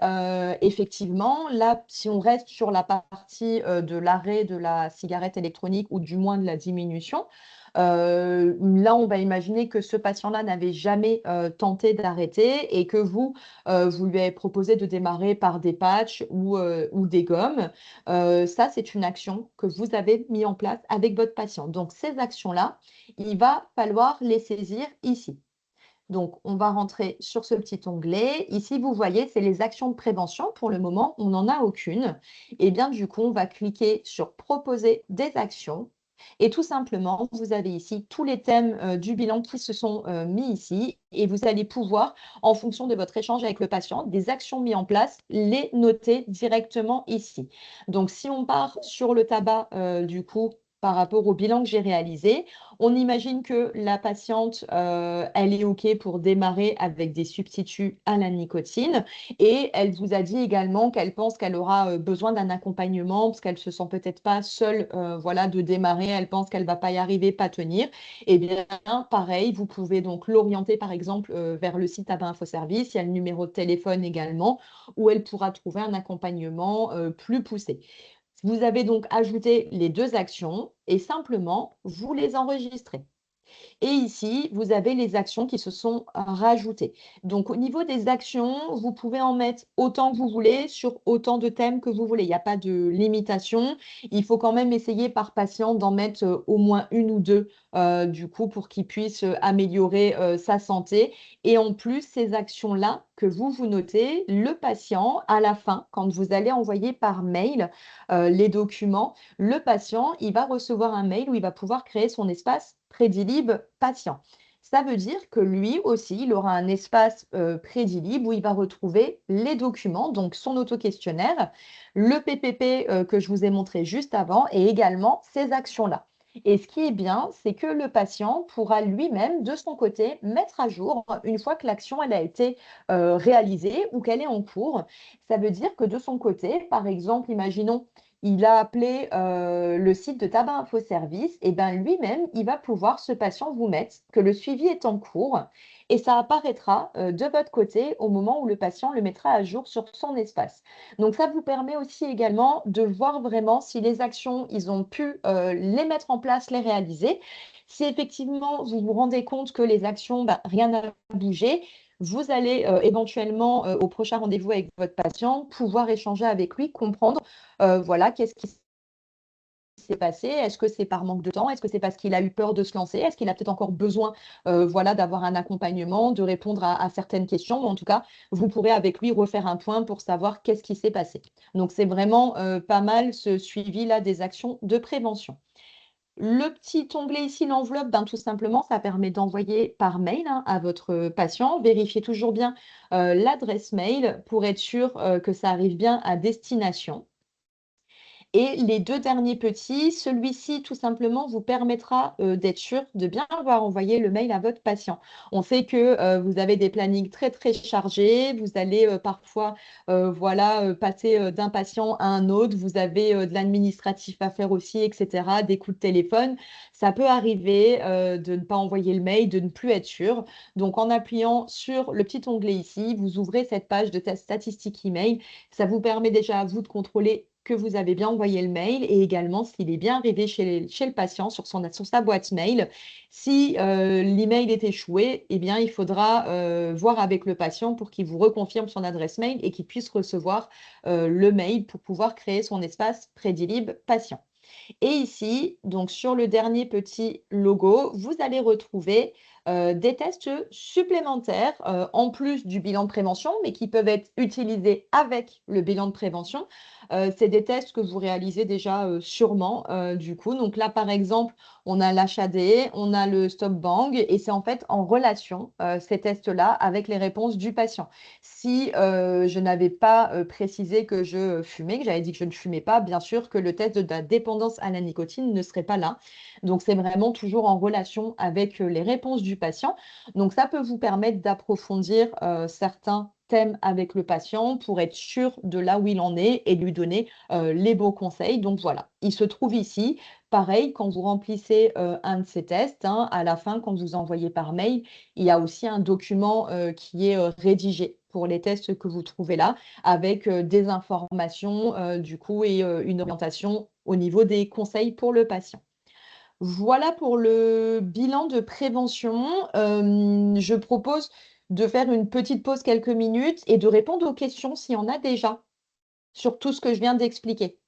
Effectivement, là, si on reste sur la partie de l'arrêt de la cigarette électronique ou du moins de la diminution, là, on va imaginer que ce patient-là n'avait jamais tenté d'arrêter et que vous, vous lui avez proposé de démarrer par des patchs ou des gommes. Ça, c'est une action que vous avez mis en place avec votre patient. Donc, ces actions-là, il va falloir les saisir ici. Donc, on va rentrer sur ce petit onglet. Ici, vous voyez, c'est les actions de prévention. Pour le moment, on n'en a aucune. Et bien, du coup, on va cliquer sur Proposer des actions. Et tout simplement, vous avez ici tous les thèmes du bilan qui se sont mis ici. Et vous allez pouvoir, en fonction de votre échange avec le patient, des actions mises en place, les noter directement ici. Donc, si on part sur le tabac, du coup, par rapport au bilan que j'ai réalisé, on imagine que la patiente, elle est OK pour démarrer avec des substituts à la nicotine et elle vous a dit également qu'elle pense qu'elle aura besoin d'un accompagnement parce qu'elle se sent peut-être pas seule, voilà, de démarrer. Elle pense qu'elle va pas y arriver, pas tenir. Eh bien, pareil, vous pouvez donc l'orienter par exemple vers le site Tabac Info Service. Il y a le numéro de téléphone également où elle pourra trouver un accompagnement plus poussé. Vous avez donc ajouté les deux actions et simplement, vous les enregistrez. Et ici, vous avez les actions qui se sont rajoutées. Donc, au niveau des actions, vous pouvez en mettre autant que vous voulez sur autant de thèmes que vous voulez. Il n'y a pas de limitation. Il faut quand même essayer par patient d'en mettre au moins une ou deux, du coup, pour qu'il puisse améliorer sa santé. Et en plus, ces actions-là que vous notez, le patient, à la fin, quand vous allez envoyer par mail les documents, le patient, il va recevoir un mail où il va pouvoir créer son espace Prédilib patient. Ça veut dire que lui aussi, il aura un espace Prédilib où il va retrouver les documents, donc son auto-questionnaire, le PPP que je vous ai montré juste avant et également ces actions-là. Et ce qui est bien, c'est que le patient pourra lui-même, de son côté, mettre à jour une fois que l'action elle a été réalisée ou qu'elle est en cours. Ça veut dire que de son côté, par exemple, imaginons il a appelé le site de Tabac Info Service, et ben lui-même, il va pouvoir, ce patient, vous mettre que le suivi est en cours et ça apparaîtra de votre côté au moment où le patient le mettra à jour sur son espace. Donc ça vous permet aussi également de voir vraiment si les actions, ils ont pu les mettre en place, les réaliser. Si effectivement vous vous rendez compte que les actions, ben, rien n'a bougé, vous allez éventuellement au prochain rendez-vous avec votre patient pouvoir échanger avec lui, comprendre voilà, qu'est-ce qui s'est passé? Est-ce que c'est par manque de temps? Est-ce que c'est parce qu'il a eu peur de se lancer? Est-ce qu'il a peut-être encore besoin, voilà, d'avoir un accompagnement, de répondre à certaines questions? En tout cas, vous pourrez avec lui refaire un point pour savoir qu'est-ce qui s'est passé. Donc, c'est vraiment pas mal ce suivi-là des actions de prévention. Le petit onglet ici, l'enveloppe, ben, tout simplement, ça permet d'envoyer par mail hein, à votre patient. Vérifiez toujours bien l'adresse mail pour être sûr que ça arrive bien à destination. Et les deux derniers petits, celui-ci tout simplement vous permettra d'être sûr de bien avoir envoyé le mail à votre patient. On sait que vous avez des plannings très très chargés, vous allez parfois voilà, passer d'un patient à un autre, vous avez de l'administratif à faire aussi, etc., des coups de téléphone. Ça peut arriver de ne pas envoyer le mail, de ne plus être sûr. Donc en appuyant sur le petit onglet ici, vous ouvrez cette page de test statistique email. Ça vous permet déjà à vous de contrôler que vous avez bien envoyé le mail et également s'il est bien arrivé chez le patient sur sa boîte mail. Si l'email est échoué, eh bien, il faudra voir avec le patient pour qu'il vous reconfirme son adresse mail et qu'il puisse recevoir le mail pour pouvoir créer son espace Prédilib patient. Et ici, donc sur le dernier petit logo, vous allez retrouver des tests supplémentaires en plus du bilan de prévention, mais qui peuvent être utilisés avec le bilan de prévention. C'est des tests que vous réalisez déjà sûrement du coup. Donc là, par exemple, on a l'HAD, on a le stop bang et c'est en fait en relation ces tests-là avec les réponses du patient. Si je n'avais pas précisé que je fumais, que j'avais dit que je ne fumais pas, bien sûr que le test de la dépendance à la nicotine ne serait pas là. Donc, c'est vraiment toujours en relation avec les réponses du patient. Donc, ça peut vous permettre d'approfondir certains thèmes avec le patient pour être sûr de là où il en est et lui donner les bons conseils. Donc, voilà, il se trouve ici. Pareil, quand vous remplissez un de ces tests, hein, à la fin, quand vous envoyez par mail, il y a aussi un document qui est rédigé pour les tests que vous trouvez là, avec des informations du coup et une orientation au niveau des conseils pour le patient. Voilà pour le bilan de prévention. Je propose de faire une petite pause quelques minutes et de répondre aux questions s'il y en a déjà sur tout ce que je viens d'expliquer.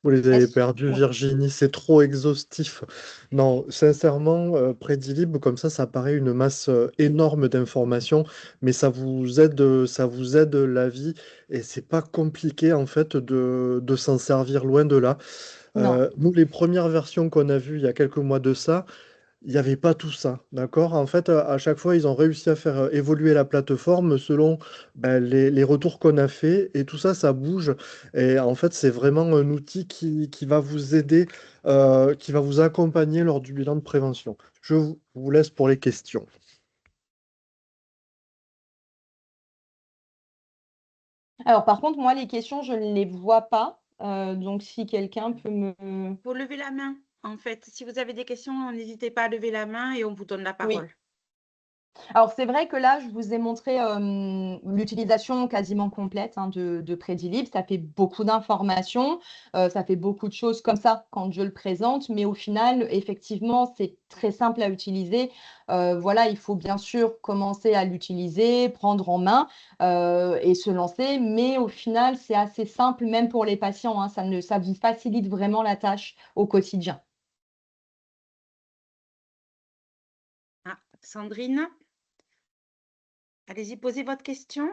Vous les avez perdus, Oui, Virginie, c'est trop exhaustif. Non, sincèrement, Prédilib, comme ça paraît une masse énorme d'informations, mais ça vous aide la vie et c'est pas compliqué en fait de s'en servir loin de là. non. Nous, les premières versions qu'on a vues il y a quelques mois de ça, il n'y avait pas tout ça, d'accord? En fait, à chaque fois, ils ont réussi à faire évoluer la plateforme selon ben, les retours qu'on a fait et tout ça, ça bouge. Et en fait, c'est vraiment un outil qui va vous aider, qui va vous accompagner lors du bilan de prévention. Vous laisse pour les questions. Alors par contre, moi, les questions, je ne les vois pas. Donc si quelqu'un peut me... Pour lever la main, en fait. Si vous avez des questions, n'hésitez pas à lever la main et on vous donne la Oui. parole. Alors, c'est vrai que là, je vous ai montré l'utilisation quasiment complète hein, de Predilib. Ça fait beaucoup d'informations, ça fait beaucoup de choses comme ça quand je le présente, mais au final, effectivement, c'est très simple à utiliser. Voilà, il faut bien sûr commencer à l'utiliser, prendre en main et se lancer, mais au final, c'est assez simple, même pour les patients. Hein, ça vous facilite vraiment la tâche au quotidien. Ah, Sandrine, allez-y, posez votre question.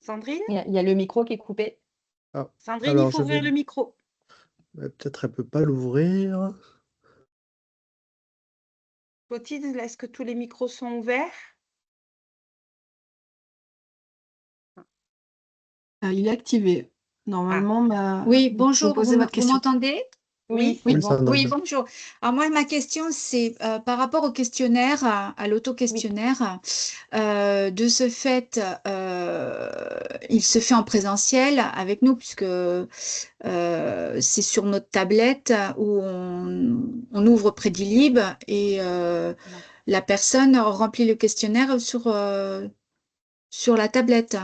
Sandrine? Il y a le micro qui est coupé. Ah, Sandrine, il alors, faut ouvrir le micro. peut-être elle peut pas l'ouvrir. Clotilde, est-ce que tous les micros sont ouverts? Il est activé. Ah, Normalement, Oui, vous pouvez bonjour, poser votre vous question. m'entendez? Oui, oui, c'est Oui, bon. Oui, Sandrine. bonjour. Alors moi, ma question, c'est par rapport au questionnaire, à Oui. l'auto-questionnaire. De ce fait, il se fait en présentiel avec nous, puisque c'est sur notre tablette où on ouvre Prédilib et la personne remplit le questionnaire sur la tablette.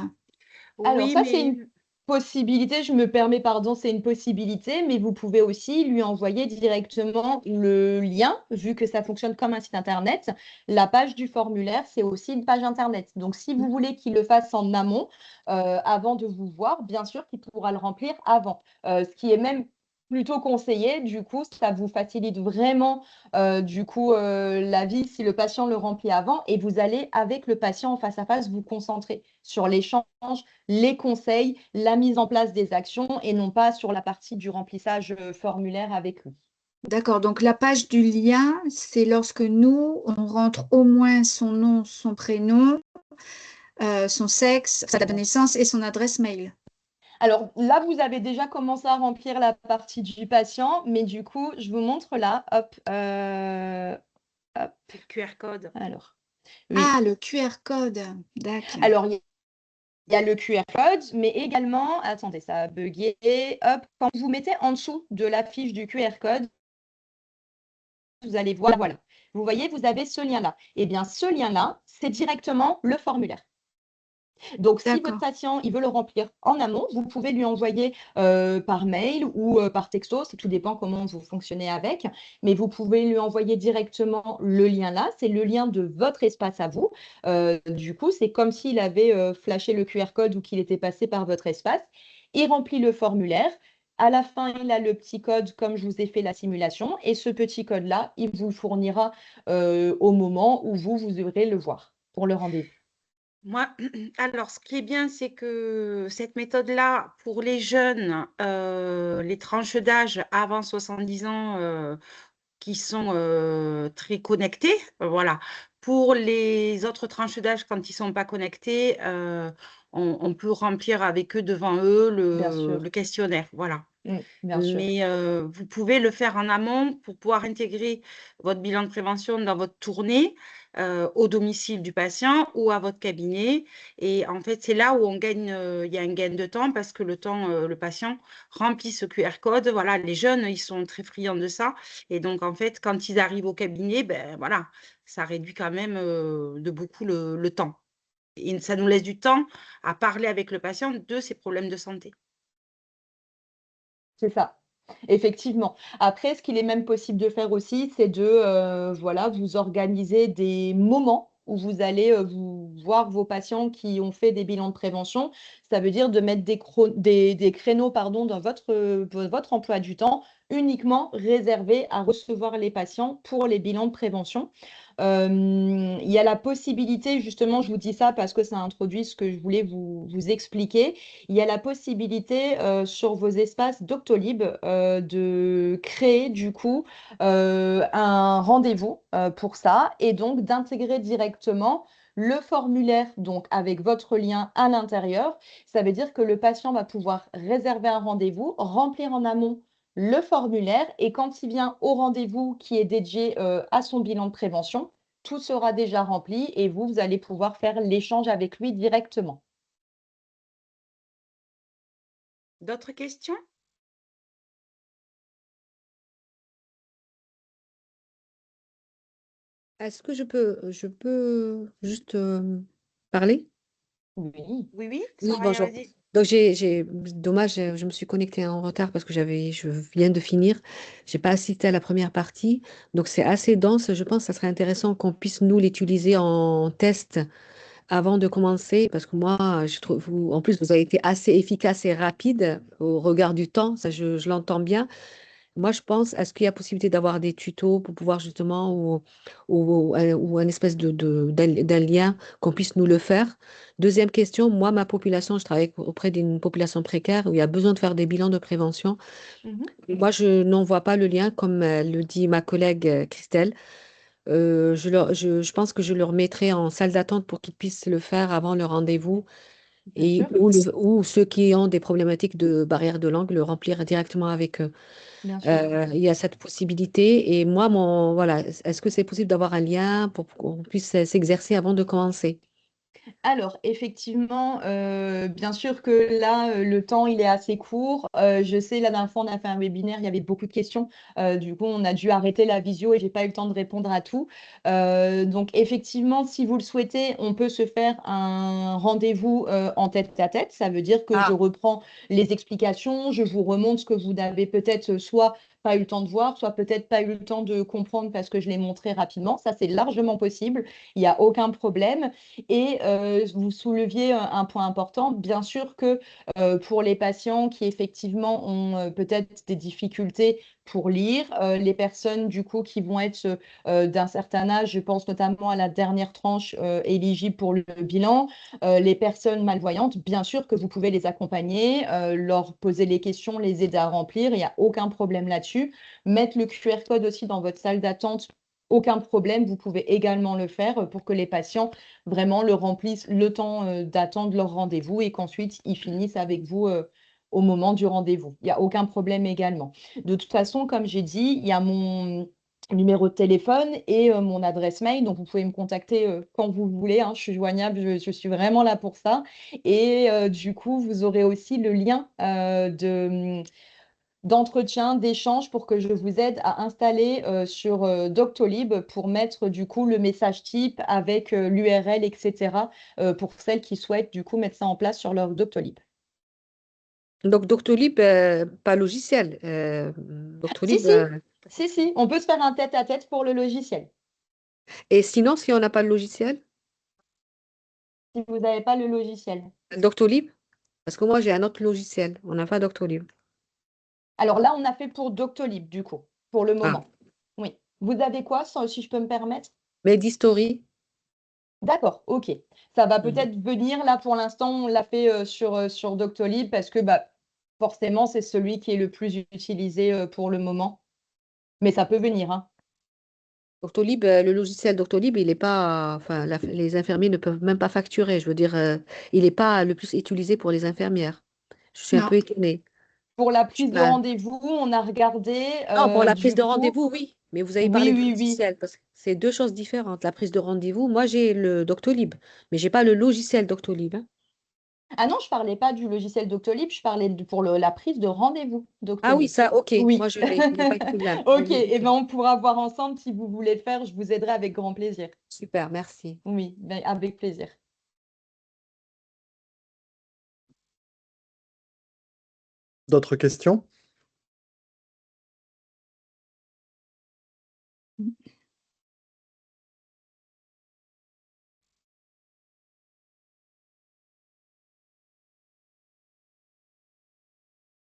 Alors oui, ça, c'est une mais possibilité, je me permets, pardon, c'est une possibilité, mais vous pouvez aussi lui envoyer directement le lien, vu que ça fonctionne comme un site internet. La page du formulaire, c'est aussi une page internet. Donc, si vous voulez qu'il le fasse en amont, avant de vous voir, bien sûr qu'il pourra le remplir avant. Ce qui est même plutôt conseillé, du coup, ça vous facilite vraiment du coup la vie si le patient le remplit avant et vous allez avec le patient en face à face vous concentrer sur l'échange, les conseils, la mise en place des actions et non pas sur la partie du remplissage formulaire avec lui. D'accord, donc la page du lien, c'est lorsque nous, on rentre au moins son nom, son prénom, son sexe, sa date de naissance et son adresse mail. Alors là, vous avez déjà commencé à remplir la partie du patient, mais du coup, je vous montre là. Hop, hop. Le QR code. Alors, oui. Ah, le QR code. D'accord. Alors, il y a le QR code, mais également, attendez, ça a bugué. Hop, quand vous mettez en dessous de la fiche du QR code, vous allez voir, voilà. Vous voyez, vous avez ce lien-là. Eh bien, ce lien-là, c'est directement le formulaire. Donc, si votre D'accord. patient il veut le remplir en amont, vous pouvez lui envoyer par mail ou par texto, ça tout dépend comment vous fonctionnez avec, mais vous pouvez lui envoyer directement le lien là, c'est le lien de votre espace à vous. Du coup, c'est comme s'il avait flashé le QR code ou qu'il était passé par votre espace. Il remplit le formulaire. À la fin, il a le petit code comme je vous ai fait la simulation et ce petit code-là, il vous fournira au moment où vous devrez le voir pour le rendez-vous. Moi, alors, ce qui est bien, c'est que cette méthode-là, pour les jeunes, les tranches d'âge avant 70 ans, qui sont très connectés, voilà. Pour les autres tranches d'âge, quand ils ne sont pas connectés, on peut remplir avec eux devant eux Bien sûr. le questionnaire, voilà. Bien sûr. Mais vous pouvez le faire en amont pour pouvoir intégrer votre bilan de prévention dans votre tournée au domicile du patient ou à votre cabinet. Et en fait, c'est là où on gagne, il y a un gain de temps parce que le temps, le patient remplit ce QR code. Voilà, les jeunes, ils sont très friands de ça. Et donc, en fait, quand ils arrivent au cabinet, ben voilà, ça réduit quand même de beaucoup le temps. Et ça nous laisse du temps à parler avec le patient de ses problèmes de santé. C'est ça, effectivement. Après, ce qu'il est même possible de faire aussi, c'est de voilà, vous organiser des moments où vous allez vous voir vos patients qui ont fait des bilans de prévention. Ça veut dire de mettre des créneaux pardon, dans votre emploi du temps uniquement réservés à recevoir les patients pour les bilans de prévention. Il y a la possibilité, justement, je vous dis ça parce que ça introduit ce que je voulais vous expliquer. Il y a la possibilité sur vos espaces Doctolib de créer du coup un rendez-vous pour ça et donc d'intégrer directement le formulaire donc avec votre lien à l'intérieur. Ça veut dire que le patient va pouvoir réserver un rendez-vous, remplir en amont le formulaire et quand il vient au rendez-vous qui est dédié à son bilan de prévention, tout sera déjà rempli et vous allez pouvoir faire l'échange avec lui directement. D'autres questions? Est-ce que je peux juste parler? Oui. Oui, oui, Oui, Soraya, bonjour. vas-y. Donc dommage, je me suis connectée en retard parce que je viens de finir. J'ai pas assisté à la première partie, donc c'est assez dense. Je pense que ça serait intéressant qu'on puisse nous l'utiliser en test avant de commencer, parce que moi, je trouve, en plus, vous avez été assez efficace et rapide au regard du temps. Ça, je l'entends bien. Moi, je pense, est-ce qu'il y a possibilité d'avoir des tutos pour pouvoir justement, ou un espèce d'un lien qu'on puisse nous le faire? Deuxième question, moi, ma population, je travaille auprès d'une population précaire où il y a besoin de faire des bilans de prévention. Mhm. Moi, je n'en vois pas le lien, comme le dit ma collègue Christelle. Je pense que je leur mettrai en salle d'attente pour qu'ils puissent le faire avant le rendez-vous Bien sûr, ou ceux qui ont des problématiques de barrière de langue, le remplir directement avec eux. bien sûr. Il y a cette possibilité. Et moi, voilà, est-ce que c'est possible d'avoir un lien pour qu'on puisse s'exercer avant de commencer? Alors, effectivement, bien sûr que là, le temps, il est assez court. Je sais, la dernière fois, on a fait un webinaire, il y avait beaucoup de questions. Du coup, on a dû arrêter la visio et j'ai pas eu le temps de répondre à tout. Donc, effectivement, si vous le souhaitez, on peut se faire un rendez-vous en tête-à-tête. Ça veut dire que je Ah, reprends les explications, je vous remontre ce que vous n'avez peut-être soit pas eu le temps de voir, soit peut-être pas eu le temps de comprendre parce que je l'ai montré rapidement. Ça, c'est largement possible. Il n'y a aucun problème. Et vous souleviez un point important. Bien sûr que pour les patients qui effectivement ont peut-être des difficultés pour lire, les personnes du coup qui vont être d'un certain âge, je pense notamment à la dernière tranche éligible pour le bilan, les personnes malvoyantes, bien sûr que vous pouvez les accompagner, leur poser les questions, les aider à remplir, il n'y a aucun problème là-dessus. Mettre le QR code aussi dans votre salle d'attente, aucun problème, vous pouvez également le faire pour que les patients vraiment le remplissent le temps d'attendre leur rendez-vous et qu'ensuite ils finissent avec vous au moment du rendez-vous. Il n'y a aucun problème également. De toute façon, comme j'ai dit, il y a mon numéro de téléphone et mon adresse mail, donc vous pouvez me contacter quand vous voulez, hein, je suis joignable, je suis vraiment là pour ça. Et du coup, vous aurez aussi le lien d'entretien, d'échange pour que je vous aide à installer sur Doctolib pour mettre du coup le message type avec l'URL, etc. Pour celles qui souhaitent du coup mettre ça en place sur leur Doctolib. Donc, Doctolib, pas logiciel. Si, Doctolib, si, si, on peut se faire un tête-à-tête pour le logiciel. et sinon, si on n'a pas le logiciel, Si vous n'avez pas le logiciel. Doctolib, parce que moi, j'ai un autre logiciel. On n'a pas Doctolib. Alors là, on a fait pour Doctolib du coup, pour le Ah, moment. Oui. Vous avez quoi, si je peux me permettre? Medistory. D'accord, ok. Ça va Mhm. peut-être venir. Là, pour l'instant, on l'a fait sur Doctolib parce que bah, forcément, c'est celui qui est le plus utilisé pour le moment. Mais ça peut venir, hein. Doctolib, le logiciel Doctolib, il est pas, enfin, les infirmiers ne peuvent même pas facturer. Je veux dire, il n'est pas le plus utilisé pour les infirmières. Je suis un Non. peu étonnée. Pour la Je sais prise de pas. rendez-vous, on a regardé Non, pour la prise du de coup. rendez-vous, oui. Mais vous avez Oui, parlé de oui, oui. logiciel, parce que c'est deux choses différentes. La prise de rendez-vous, moi, j'ai le Doctolib, mais j'ai pas le logiciel Doctolib, hein. Ah non, je parlais pas du logiciel Doctolib, je parlais pour la prise de rendez-vous Ah oui, Doctolib. ça, ok. Moi, Oui. je l'ai. Il n'y a pas de problème. Oui, Ok, oui, et ok. ben on pourra voir ensemble si vous voulez le faire, je vous aiderai avec grand plaisir. Super, merci. Oui, ben, avec plaisir. D'autres questions?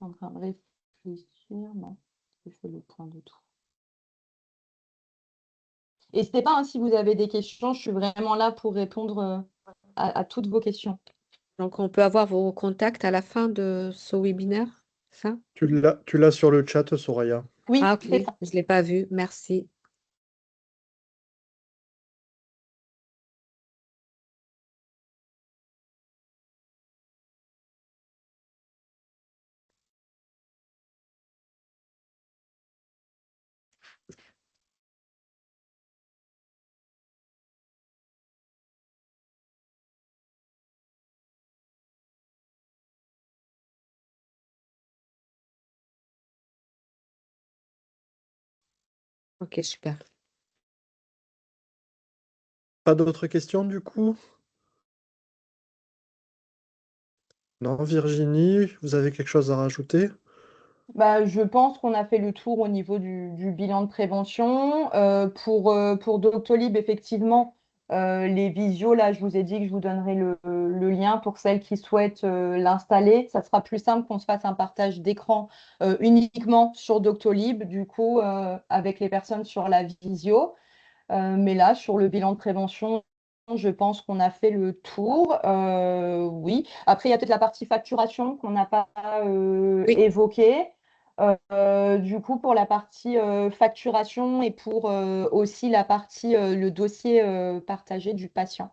En train de réfléchir, non, je fais le point de tout. N'hésitez pas, hein, si vous avez des questions, je suis vraiment là pour répondre à toutes vos questions. Donc, on peut avoir vos contacts à la fin de ce webinaire, ça? Tu l'as sur le chat, Soraya. Ah, Oui, ok. c'est ça. Je ne l'ai pas vu. Merci. Ok, super. Pas d'autres questions du coup? Non, Virginie, vous avez quelque chose à rajouter? Bah, je pense qu'on a fait le tour au niveau du bilan de prévention. Pour Doctolib, effectivement, les visios, là, je vous ai dit que je vous donnerai le lien pour celles qui souhaitent l'installer. Ça sera plus simple qu'on se fasse un partage d'écran uniquement sur Doctolib, du coup, avec les personnes sur la visio. Mais là, sur le bilan de prévention, je pense qu'on a fait le tour. Oui. Après, il y a peut-être la partie facturation qu'on n'a pas Oui. évoquée. Du coup, pour la partie facturation et pour aussi la partie, le dossier partagé du patient.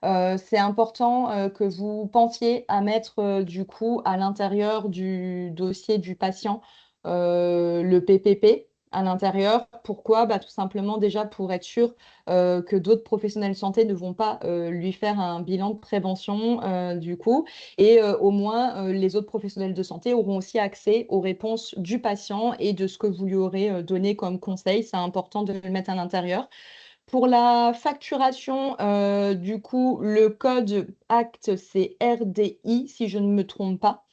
C'est important que vous pensiez à mettre du coup à l'intérieur du dossier du patient le PPP à l'intérieur. Pourquoi? Bah, tout simplement déjà pour être sûr que d'autres professionnels de santé ne vont pas lui faire un bilan de prévention du coup. Et au moins, les autres professionnels de santé auront aussi accès aux réponses du patient et de ce que vous lui aurez donné comme conseil. C'est important de le mettre à l'intérieur. Pour la facturation, du coup, le code acte, c'est RDI, si je ne me trompe pas,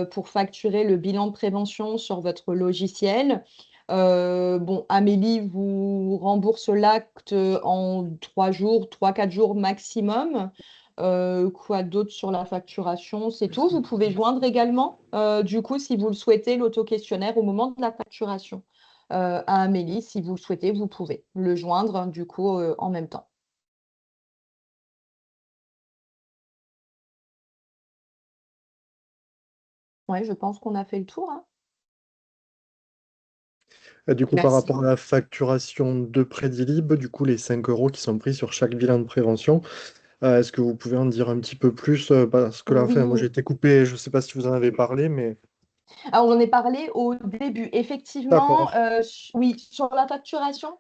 pour facturer le bilan de prévention sur votre logiciel. Bon, Amélie vous rembourse l'acte en 3 jours, 3-4 jours maximum. Quoi d'autre sur la facturation? C'est tout. Vous pouvez joindre également, du coup, si vous le souhaitez, l'auto-questionnaire au moment de la facturation à Amélie. Si vous le souhaitez, vous pouvez le joindre, hein, du coup, en même temps. Ouais, je pense qu'on a fait le tour, hein. Du coup, par Merci. rapport à la facturation de Prédilib, du coup, les 5 euros qui sont pris sur chaque bilan de prévention, est-ce que vous pouvez en dire un petit peu plus? Parce que là, enfin, moi, j'ai Oui. été coupé, je ne sais pas si vous en avez parlé, mais Alors, on en est parlé au début. Effectivement, d'accord. oui, sur la facturation,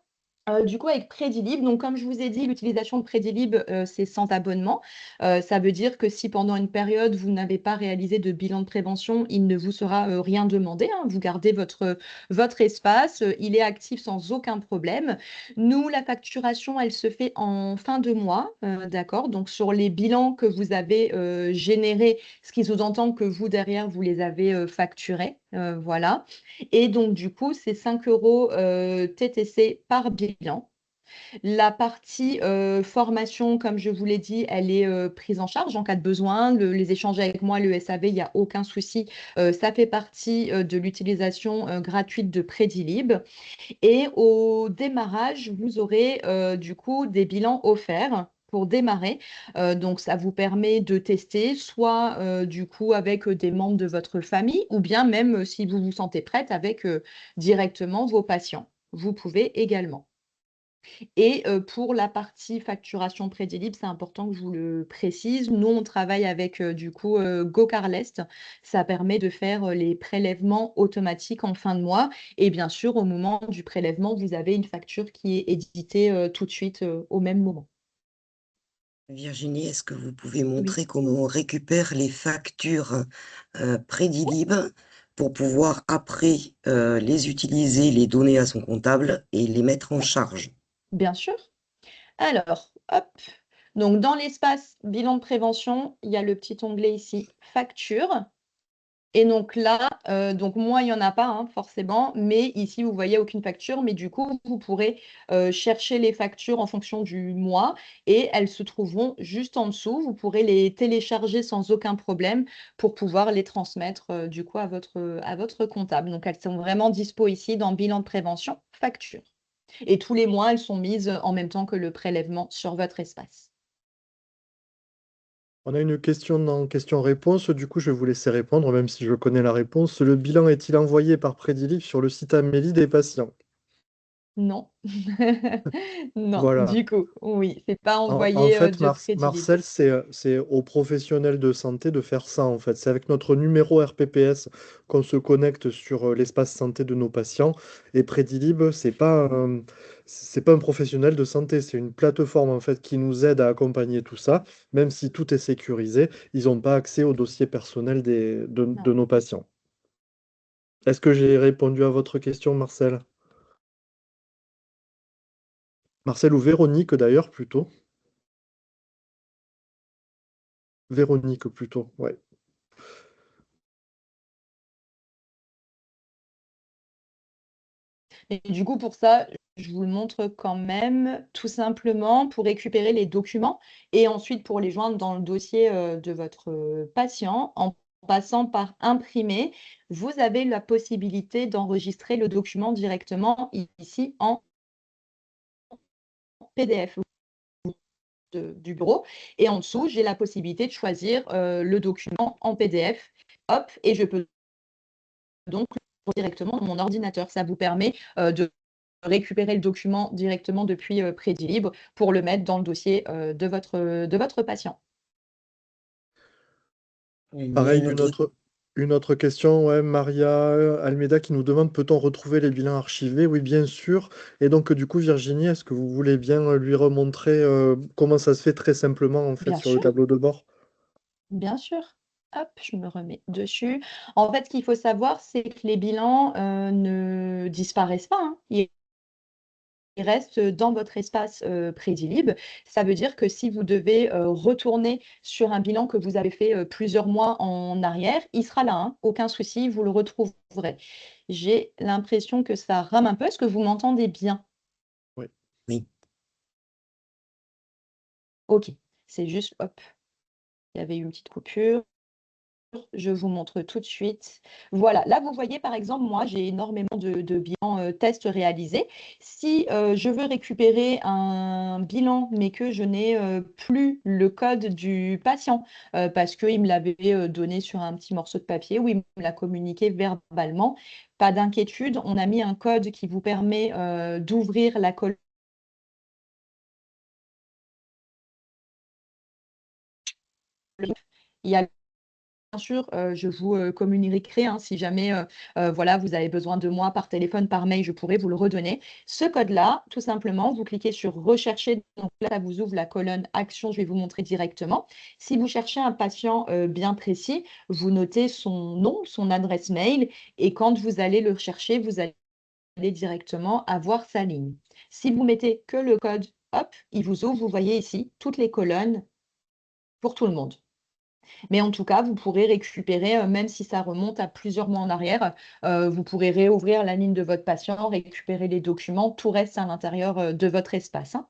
du coup, avec Prédilib, donc comme je vous ai dit, l'utilisation de Prédilib, c'est sans abonnement. Ça veut dire que si pendant une période, vous n'avez pas réalisé de bilan de prévention, il ne vous sera rien demandé, hein. Vous gardez votre espace, il est actif sans aucun problème. Nous, la facturation, elle se fait en fin de mois, d'accord? Donc, sur les bilans que vous avez générés, ce qui sous-entend que vous, derrière, vous les avez facturés. Voilà. Et donc, du coup, c'est 5 euros TTC par bilan. La partie formation, comme je vous l'ai dit, elle est prise en charge en cas de besoin. Les échanges avec moi, le SAV, il n'y a aucun souci. Ça fait partie de l'utilisation gratuite de Prédilib. Et au démarrage, vous aurez du coup des bilans offerts pour démarrer. Donc, ça vous permet de tester, soit du coup avec des membres de votre famille, ou bien même si vous vous sentez prête avec directement vos patients. Vous pouvez également. Et pour la partie facturation Prédilib, c'est important que je vous le précise. Nous, on travaille avec du coup GoCarLest. Ça permet de faire les prélèvements automatiques en fin de mois. Et bien sûr, au moment du prélèvement, vous avez une facture qui est éditée tout de suite au même moment. Virginie, est-ce que vous pouvez Oui. montrer comment on récupère les factures Prédilib pour pouvoir après les utiliser, les donner à son comptable et les mettre en charge? Bien sûr. Alors, hop. Donc, dans l'espace bilan de prévention, il y a le petit onglet ici, facture. Et donc là, donc moi, il n'y en a pas, hein, forcément, mais ici, vous voyez aucune facture, mais du coup, vous pourrez chercher les factures en fonction du mois et elles se trouveront juste en dessous. Vous pourrez les télécharger sans aucun problème pour pouvoir les transmettre du coup à votre comptable. Donc, elles sont vraiment dispo ici dans bilan de prévention, facture. Et tous les mois, elles sont mises en même temps que le prélèvement sur votre espace. On a une question dans question-réponse, du coup, je vais vous laisser répondre, même si je connais la réponse. Le bilan est-il envoyé par Prédilib sur le site Amélie des patients? Non. Non, Voilà. du coup, oui, c'est pas En envoyé fait, de Prédilib. Marcel, c'est aux professionnels de santé de faire ça, en fait. C'est avec notre numéro RPPS qu'on se connecte sur l'espace santé de nos patients. Et Prédilib, c'est pas un professionnel de santé, c'est une plateforme, en fait, qui nous aide à accompagner tout ça. Même si tout est sécurisé, ils n'ont pas accès aux dossiers personnels de Non. nos patients. Est-ce que j'ai répondu à votre question, Marcel? Marcel ou Véronique, d'ailleurs, plutôt. Véronique, plutôt, ouais. Et du coup, pour ça, je vous le montre quand même, tout simplement pour récupérer les documents et ensuite pour les joindre dans le dossier de votre patient en passant par imprimer, vous avez la possibilité d'enregistrer le document directement ici en PDF du bureau. Et en dessous, j'ai la possibilité de choisir le document en PDF. Hop, et je peux donc directement dans mon ordinateur. Ça vous permet de récupérer le document directement depuis Prédilib pour le mettre dans le dossier de votre patient. Il y a Pareil, une autre. une autre question, ouais, Maria Almeida qui nous demande, peut-on retrouver les bilans archivés? Oui, bien sûr. Et donc, du coup, Virginie, est-ce que vous voulez bien lui remontrer comment ça se fait très simplement, en fait, Bien sur le sûr, tableau de bord? bien sûr. Hop, je me remets dessus. En fait, ce qu'il faut savoir, c'est que les bilans ne disparaissent pas, hein. Ils restent dans votre espace Prédilib. Ça veut dire que si vous devez retourner sur un bilan que vous avez fait plusieurs mois en arrière, il sera là, hein, aucun souci, vous le retrouverez. J'ai l'impression que ça rame un peu. Est-ce que vous m'entendez bien? Oui. Oui. Ok, c'est juste, hop. Il y avait eu une petite coupure. Je vous montre tout de suite. Voilà, là, vous voyez, par exemple, moi, j'ai énormément de bilans tests réalisés. Si je veux récupérer un bilan, mais que je n'ai plus le code du patient, parce qu'il me l'avait donné sur un petit morceau de papier ou il me l'a communiqué verbalement, pas d'inquiétude, on a mis un code qui vous permet d'ouvrir la colonne. Il y a Bien sûr, je vous communiquerai hein, si jamais voilà, vous avez besoin de moi par téléphone, par mail, je pourrai vous le redonner. Ce code-là, tout simplement, vous cliquez sur Rechercher. Donc là, ça vous ouvre la colonne Action. Je vais vous montrer directement. Si vous cherchez un patient bien précis, vous notez son nom, son adresse mail et quand vous allez le rechercher, vous allez directement avoir sa ligne. Si vous mettez que le code, hop, il vous ouvre. Vous voyez ici toutes les colonnes pour tout le monde. Mais en tout cas, vous pourrez récupérer, même si ça remonte à plusieurs mois en arrière, vous pourrez réouvrir la ligne de votre patient, récupérer les documents, tout reste à l'intérieur de votre espace, hein.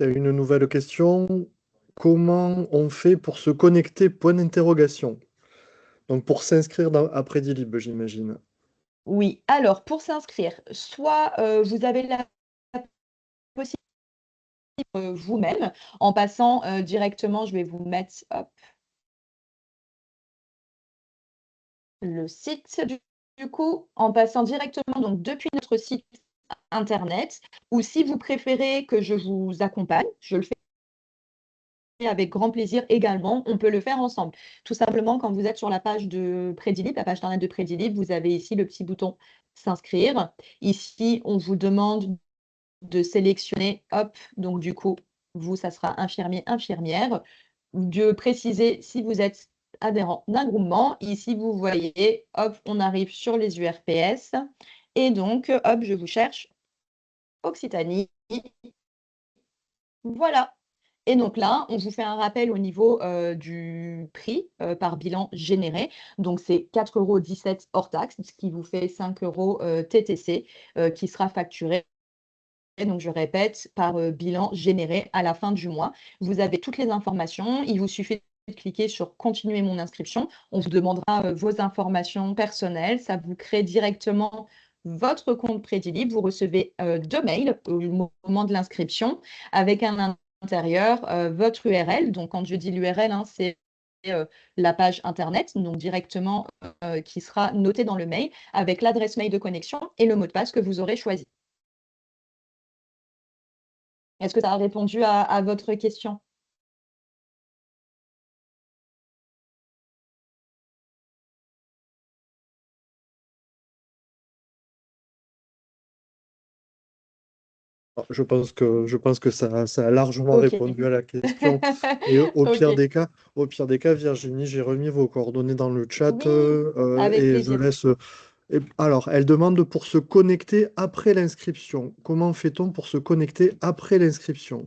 Il y a une nouvelle question. Comment on fait pour se connecter? Point d'interrogation. Donc pour s'inscrire à Prédilib, j'imagine. Oui, alors pour s'inscrire, soit vous avez la possibilité vous-même en passant directement, je vais vous mettre hop, le site du coup, en passant directement donc depuis notre site internet, ou si vous préférez que je vous accompagne, je le fais avec grand plaisir également, on peut le faire ensemble. Tout simplement, quand vous êtes sur la page de Prédilib, la page internet de Prédilib, vous avez ici le petit bouton s'inscrire. Ici, on vous demande de sélectionner, hop, donc du coup, vous, ça sera infirmier, infirmière, de préciser si vous êtes adhérent d'un groupement. Ici, vous voyez, hop, on arrive sur les URPS. Et donc, hop, je vous cherche Occitanie. Voilà. Et donc là, on vous fait un rappel au niveau du prix par bilan généré. Donc, c'est 4,17 € hors taxe, ce qui vous fait 5 € TTC qui sera facturé. Donc, je répète, par bilan généré à la fin du mois. Vous avez toutes les informations. Il vous suffit de cliquer sur Continuer mon inscription. On vous demandera vos informations personnelles. Ça vous crée directement votre compte Prédilib. Vous recevez 2 mails au moment de l'inscription avec un intérieur votre URL. Donc, quand je dis l'URL, hein, c'est la page Internet, donc directement qui sera notée dans le mail avec l'adresse mail de connexion et le mot de passe que vous aurez choisi. Est-ce que ça a répondu à votre question? Je pense que ça a largement Ok. répondu à la question. Et Ok. au pire des cas, Virginie, j'ai remis vos coordonnées dans le chat Oui, avec et je plaisir. laisse. Alors, elle demande pour se connecter après l'inscription. Comment fait-on pour se connecter après l'inscription?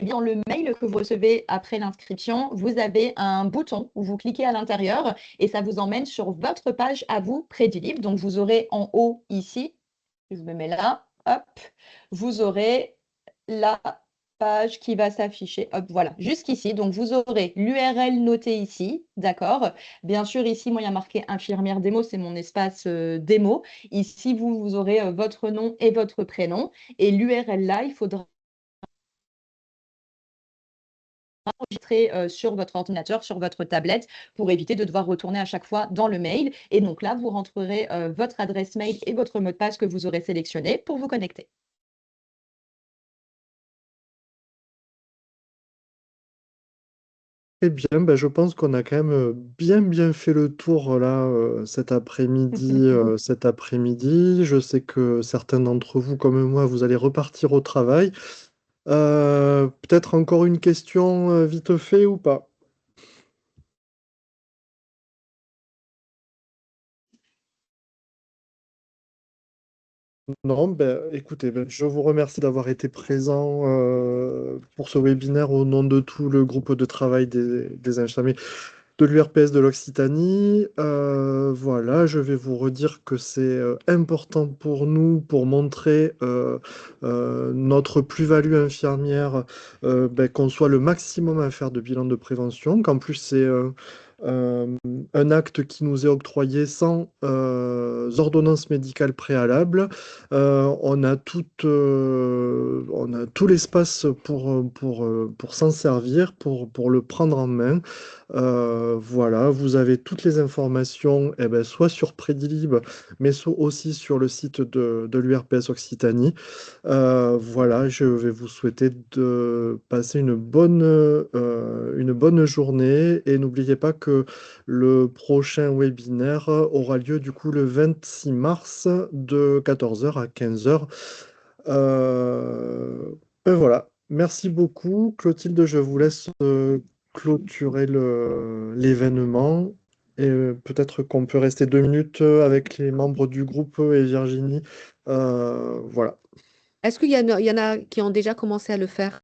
Dans le mail que vous recevez après l'inscription, vous avez un bouton où vous cliquez à l'intérieur et ça vous emmène sur votre page à vous Prédilib. Donc, vous aurez en haut ici, je me mets là, hop, vous aurez la page qui va s'afficher. Hop, voilà, jusqu'ici. Donc, vous aurez l'URL notée ici, d'accord? Bien sûr, ici, moi, il y a marqué infirmière démo, c'est mon espace démo. Ici, vous aurez votre nom et votre prénom. Et l'URL là, il faudra enregistrer sur votre ordinateur, sur votre tablette, pour éviter de devoir retourner à chaque fois dans le mail. Et donc là, vous rentrerez votre adresse mail et votre mot de passe que vous aurez sélectionné pour vous connecter. Eh bien, je pense qu'on a quand même bien fait le tour là cet après-midi. Cet après-midi, je sais que certains d'entre vous, comme moi, vous allez repartir au travail. Peut-être encore une question vite fait ou pas? Non, écoutez, je vous remercie d'avoir été présent pour ce webinaire au nom de tout le groupe de travail des infirmiers de l'URPS de l'Occitanie. Voilà, je vais vous redire que c'est important pour nous pour montrer notre plus-value infirmière, qu'on soit le maximum à faire de bilan de prévention, qu'en plus c'est euh, un acte qui nous est octroyé sans ordonnance médicale préalable. On a tout l'espace pour s'en servir, pour le prendre en main. Voilà, vous avez toutes les informations, soit sur Prédilib, mais aussi sur le site de l'URPS Occitanie. Voilà, je vais vous souhaiter de passer une bonne journée et n'oubliez pas que le prochain webinaire aura lieu du coup le 26 mars de 14 heures à 15 heures. Voilà, merci beaucoup. Clotilde, je vous laisse clôturer l'événement. Et peut-être qu'on peut rester 2 minutes avec les membres du groupe et Virginie. Voilà. Est-ce qu'il y en a qui ont déjà commencé à le faire?